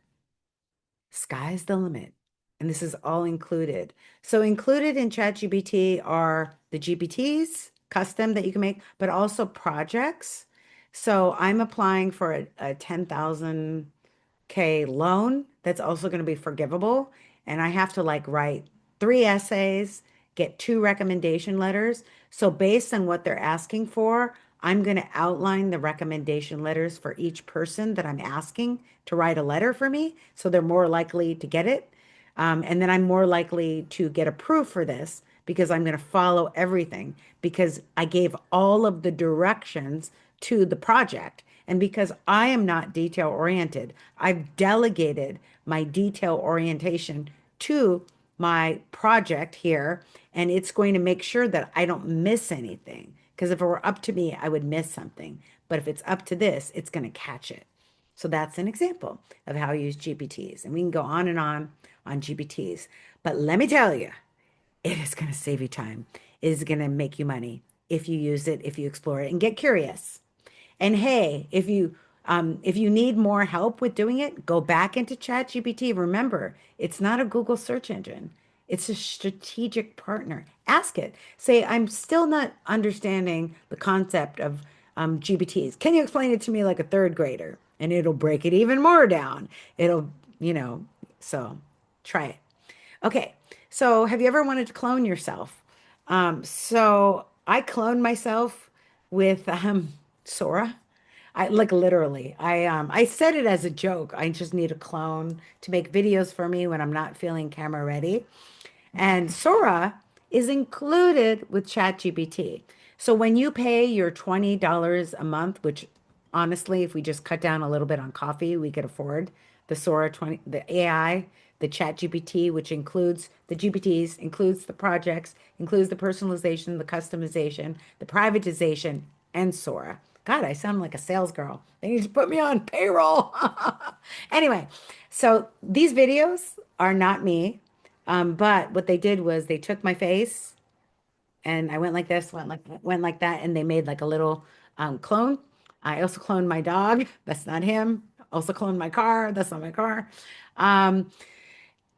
Sky's the limit. And this is all included. So included in ChatGPT are the GPTs, custom that you can make, but also projects. So I'm applying for a 10,000K loan that's also going to be forgivable. And I have to like write 3 essays, get 2 recommendation letters. So based on what they're asking for, I'm going to outline the recommendation letters for each person that I'm asking to write a letter for me. So they're more likely to get it. And then I'm more likely to get approved for this because I'm going to follow everything because I gave all of the directions to the project. And because I am not detail oriented, I've delegated my detail orientation to my project here, and it's going to make sure that I don't miss anything. Because if it were up to me, I would miss something. But if it's up to this, it's going to catch it. So that's an example of how I use GPTs. And we can go on GPTs. But let me tell you, it is going to save you time. It is going to make you money if you use it, if you explore it and get curious. And hey, if you need more help with doing it, go back into ChatGPT. Remember, it's not a Google search engine. It's a strategic partner. Ask it. Say, I'm still not understanding the concept of GPTs. Can you explain it to me like a third grader? And it'll break it even more down. It'll, you know, so try it. Okay, so have you ever wanted to clone yourself? So I cloned myself with Sora. I like literally. I said it as a joke. I just need a clone to make videos for me when I'm not feeling camera ready. And Sora is included with ChatGPT. So when you pay your $20 a month, which honestly, if we just cut down a little bit on coffee, we could afford the Sora 20, the AI, the ChatGPT, which includes the GPTs, includes the projects, includes the personalization, the customization, the privatization, and Sora. God, I sound like a sales girl. They need to put me on payroll. Anyway, so these videos are not me. But what they did was they took my face and I went like this, went like that, and they made like a little clone. I also cloned my dog. That's not him. Also cloned my car. That's not my car. Um,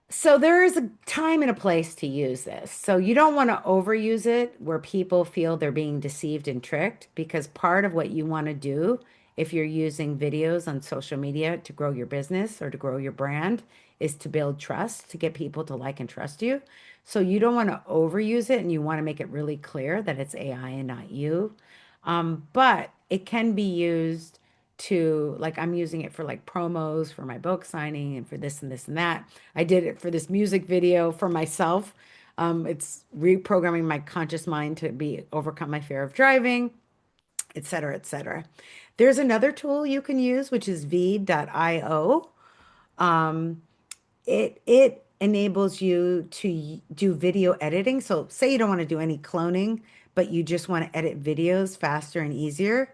so there is a time and a place to use this. So you don't want to overuse it where people feel they're being deceived and tricked because part of what you want to do if you're using videos on social media to grow your business or to grow your brand is to build trust, to get people to like and trust you. So you don't want to overuse it and you want to make it really clear that it's AI and not you. But it can be used to like I'm using it for like promos for my book signing and for this and this and that. I did it for this music video for myself. It's reprogramming my conscious mind to be overcome my fear of driving, et cetera, et cetera. There's another tool you can use, which is v.io. It enables you to do video editing. So say you don't want to do any cloning, but you just want to edit videos faster and easier.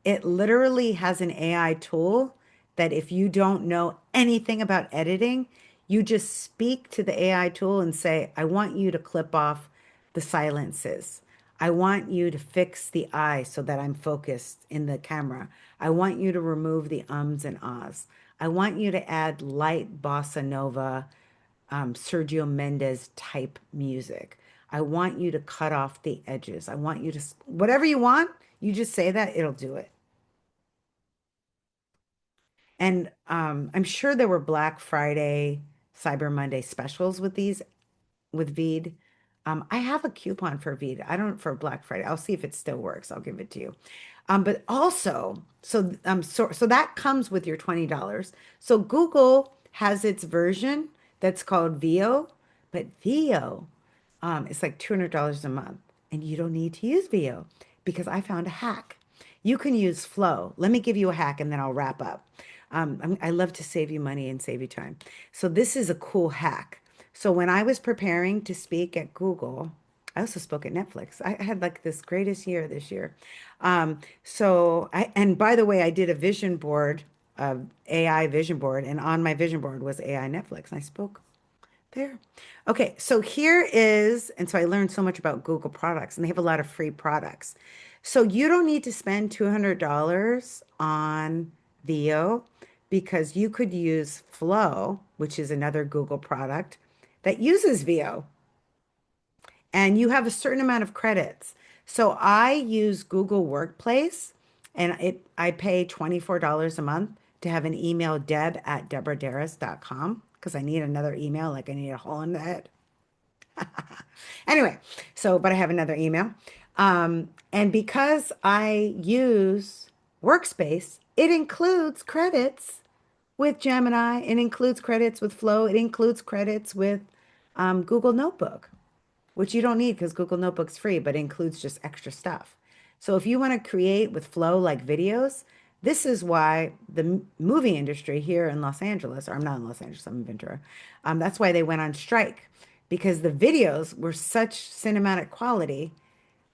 It literally has an AI tool that if you don't know anything about editing, you just speak to the AI tool and say, I want you to clip off the silences. I want you to fix the eye so that I'm focused in the camera. I want you to remove the ums and ahs. I want you to add light bossa nova, Sergio Mendes type music. I want you to cut off the edges. I want you to, whatever you want, you just say that, it'll do it. And I'm sure there were Black Friday, Cyber Monday specials with these with Veed. I have a coupon for Veed. I don't for Black Friday. I'll see if it still works. I'll give it to you. But also, so that comes with your $20. So Google has its version that's called VO, but VO, it's like $200 a month, and you don't need to use VO because I found a hack. You can use Flow. Let me give you a hack, and then I'll wrap up. I love to save you money and save you time. So this is a cool hack. So when I was preparing to speak at Google, I also spoke at Netflix. I had like this greatest year this year. And by the way, I did a vision board, AI vision board, and on my vision board was AI Netflix. And I spoke there. Okay, so here is, and so I learned so much about Google products, and they have a lot of free products. So you don't need to spend $200 on VO because you could use Flow, which is another Google product that uses VO, and you have a certain amount of credits. So I use Google Workplace, and I pay $24 a month to have an email deb@deborahdarris.com because I need another email, like I need a hole in the head. Anyway, so but I have another email. And because I use Workspace, it includes credits with Gemini, it includes credits with Flow, it includes credits with Google Notebook, which you don't need because Google Notebook's free, but includes just extra stuff. So if you want to create with Flow like videos, this is why the movie industry here in Los Angeles, or I'm not in Los Angeles, I'm in Ventura, that's why they went on strike because the videos were such cinematic quality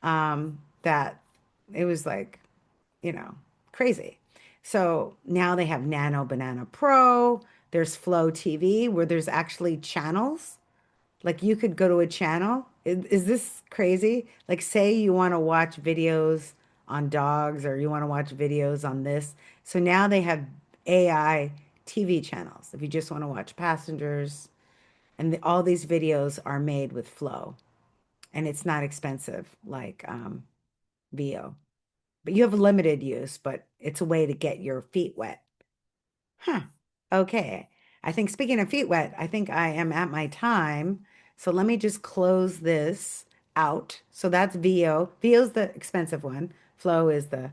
that it was like, crazy. So now they have Nano Banana Pro, there's Flow TV where there's actually channels like you could go to a channel. Is this crazy? Like say you want to watch videos on dogs or you want to watch videos on this. So now they have AI TV channels. If you just want to watch passengers and all these videos are made with Flow and it's not expensive like VO. But you have limited use, but it's a way to get your feet wet. Huh. Okay. I think speaking of feet wet, I think I am at my time. So let me just close this out. So that's VO. VO is the expensive one. Flow is the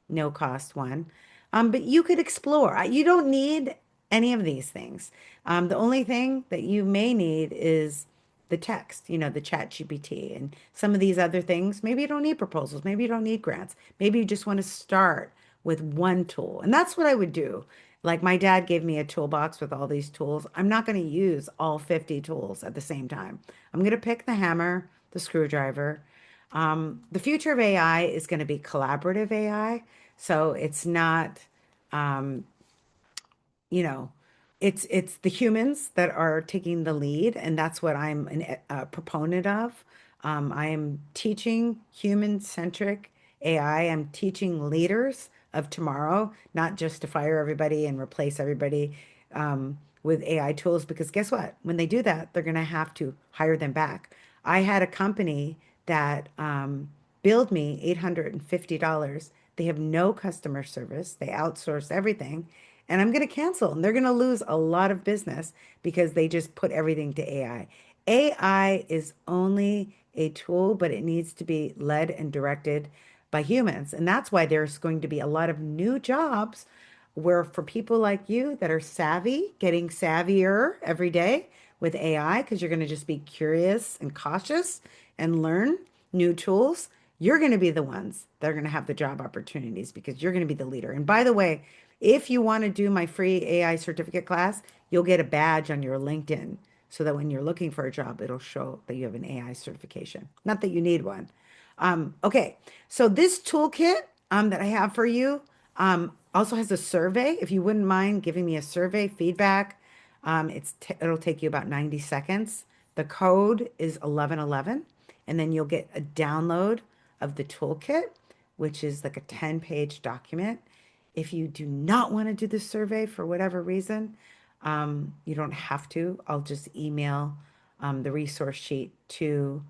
no cost one. But you could explore. You don't need any of these things. The only thing that you may need is the text, the chat GPT and some of these other things. Maybe you don't need proposals. Maybe you don't need grants. Maybe you just want to start with one tool. And that's what I would do. Like my dad gave me a toolbox with all these tools. I'm not going to use all 50 tools at the same time. I'm going to pick the hammer, the screwdriver. The future of AI is going to be collaborative AI. So it's not, um, you know, it's the humans that are taking the lead, and that's what I'm a proponent of. I am teaching human-centric AI. I'm teaching leaders of tomorrow, not just to fire everybody and replace everybody with AI tools, because guess what? When they do that, they're going to have to hire them back. I had a company that billed me $850. They have no customer service. They outsource everything and I'm going to cancel. And they're going to lose a lot of business because they just put everything to AI. AI is only a tool, but it needs to be led and directed by humans. And that's why there's going to be a lot of new jobs where for people like you that are savvy, getting savvier every day with AI, because you're going to just be curious and cautious and learn new tools, you're going to be the ones that are going to have the job opportunities because you're going to be the leader. And by the way, if you want to do my free AI certificate class, you'll get a badge on your LinkedIn so that when you're looking for a job, it'll show that you have an AI certification. Not that you need one. Okay, so this toolkit that I have for you also has a survey. If you wouldn't mind giving me a survey feedback, it'll take you about 90 seconds. The code is 1111, and then you'll get a download of the toolkit, which is like a 10-page document. If you do not want to do the survey for whatever reason, you don't have to. I'll just email the resource sheet to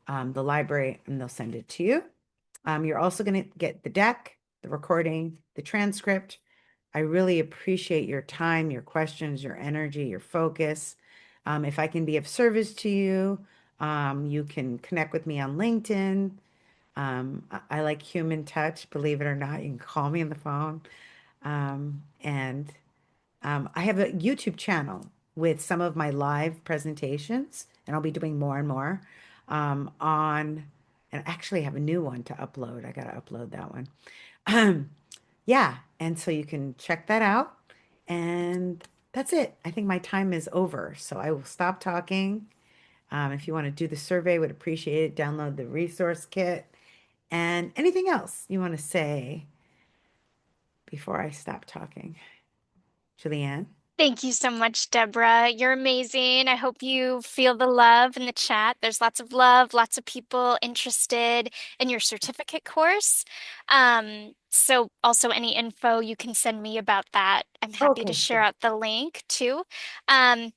the library and they'll send it to you. You're also going to get the deck, the recording, the transcript, I really appreciate your time, your questions, your energy, your focus. If I can be of service to you, you can connect with me on LinkedIn. I like human touch, believe it or not. You can call me on the phone. And I have a YouTube channel with some of my live presentations, and I'll be doing more and more on, and actually I have a new one to upload. I got to upload that one. Yeah, and so you can check that out. And that's it. I think my time is over, so I will stop talking. If you want to do the survey, would appreciate it. Download the resource kit and anything else you want to say before I stop talking. Julianne? Thank you so much, Deborah. You're amazing. I hope you feel the love in the chat. There's lots of love, lots of people interested in your certificate course. So also any info you can send me about that. I'm happy to Okay, share good. out the link too. Um,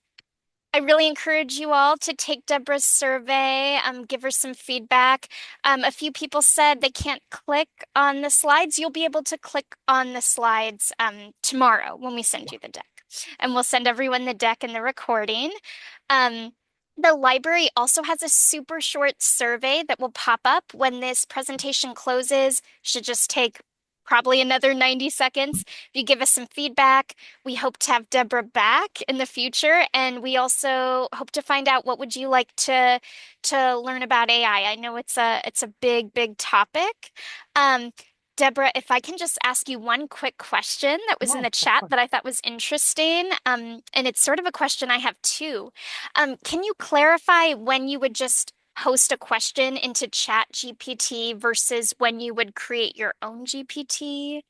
I really encourage you all to take Deborah's survey, give her some feedback. A few people said they can't click on the slides. You'll be able to click on the slides tomorrow when we send you the deck. And we'll send everyone the deck and the recording. Um, the library also has a super short survey that will pop up when this presentation closes. Should just take probably another 90 seconds. If you give us some feedback, we hope to have Deborah back in the future, and we also hope to find out what would you like to learn about AI. I know it's a big, big topic. Um, Deborah, if I can just ask you one quick question that was in Yes, the of chat course. that I thought was interesting, and it's sort of a question I have too. Can you clarify when you would just post a question into Chat GPT versus when you would create your own GPT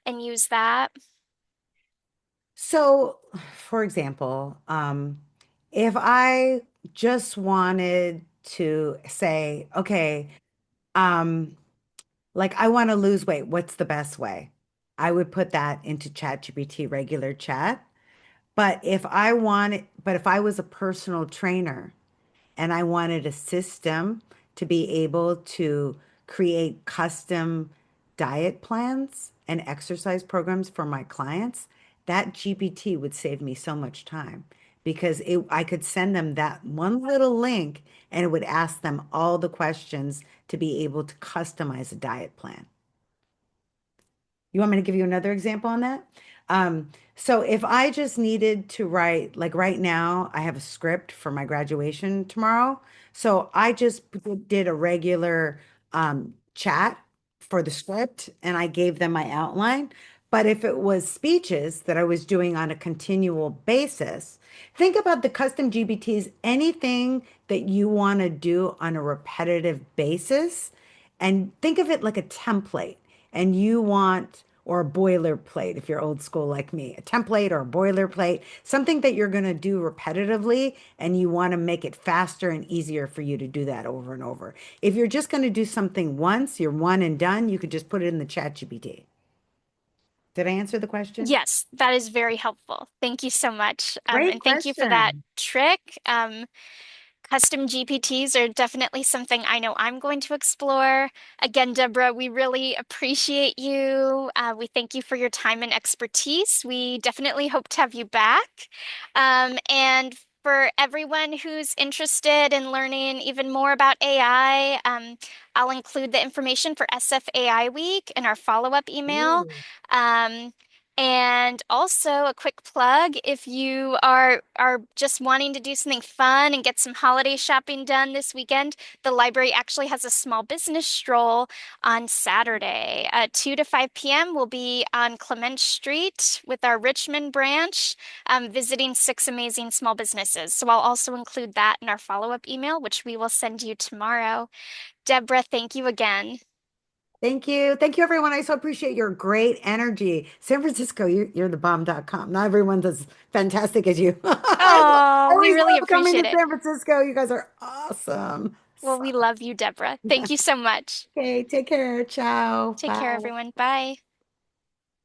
and use that? So, for example, if I just wanted to say, okay, um, like I want to lose weight, what's the best way? I would put that into ChatGPT regular chat. But if I was a personal trainer and I wanted a system to be able to create custom diet plans and exercise programs for my clients, that GPT would save me so much time because I could send them that one little link and it would ask them all the questions to be able to customize a diet plan. You want me to give you another example on that? So if I just needed to write, like right now, I have a script for my graduation tomorrow. So I just did a regular chat for the script and I gave them my outline. But if it was speeches that I was doing on a continual basis, think about the custom GBTs, anything that you want to do on a repetitive basis, and think of it like a template and you want, or a boilerplate if you're old school like me, a template or a boilerplate, something that you're going to do repetitively and you want to make it faster and easier for you to do that over and over. If you're just going to do something once, you're one and done, you could just put it in the chat GPT. Did I answer the question? Yes, that is very helpful. Thank you so much. Great And thank you for that question. trick. Custom GPTs are definitely something I know I'm going to explore. Again, Deborah, we really appreciate you. We thank you for your time and expertise. We definitely hope to have you back. And for everyone who's interested in learning even more about AI, I'll include the information for SFAI Week in our follow-up email. Ooh. Um, and also a quick plug, if you are just wanting to do something fun and get some holiday shopping done this weekend, the library actually has a small business stroll on Saturday. 2 to 5 p.m. We'll be on Clement Street with our Richmond branch, visiting 6 amazing small businesses. So I'll also include that in our follow-up email, which we will send you tomorrow. Deborah, thank you again. Thank you. Thank you, everyone. I so appreciate your great energy. San Francisco, you're the bomb.com. Not everyone's as fantastic as you. I Oh, we always really love coming appreciate to it. San Francisco. You guys are awesome. Well, So, we love you, Deborah. Thank you so much. okay, take care. Ciao. Take care, Bye. everyone. Bye.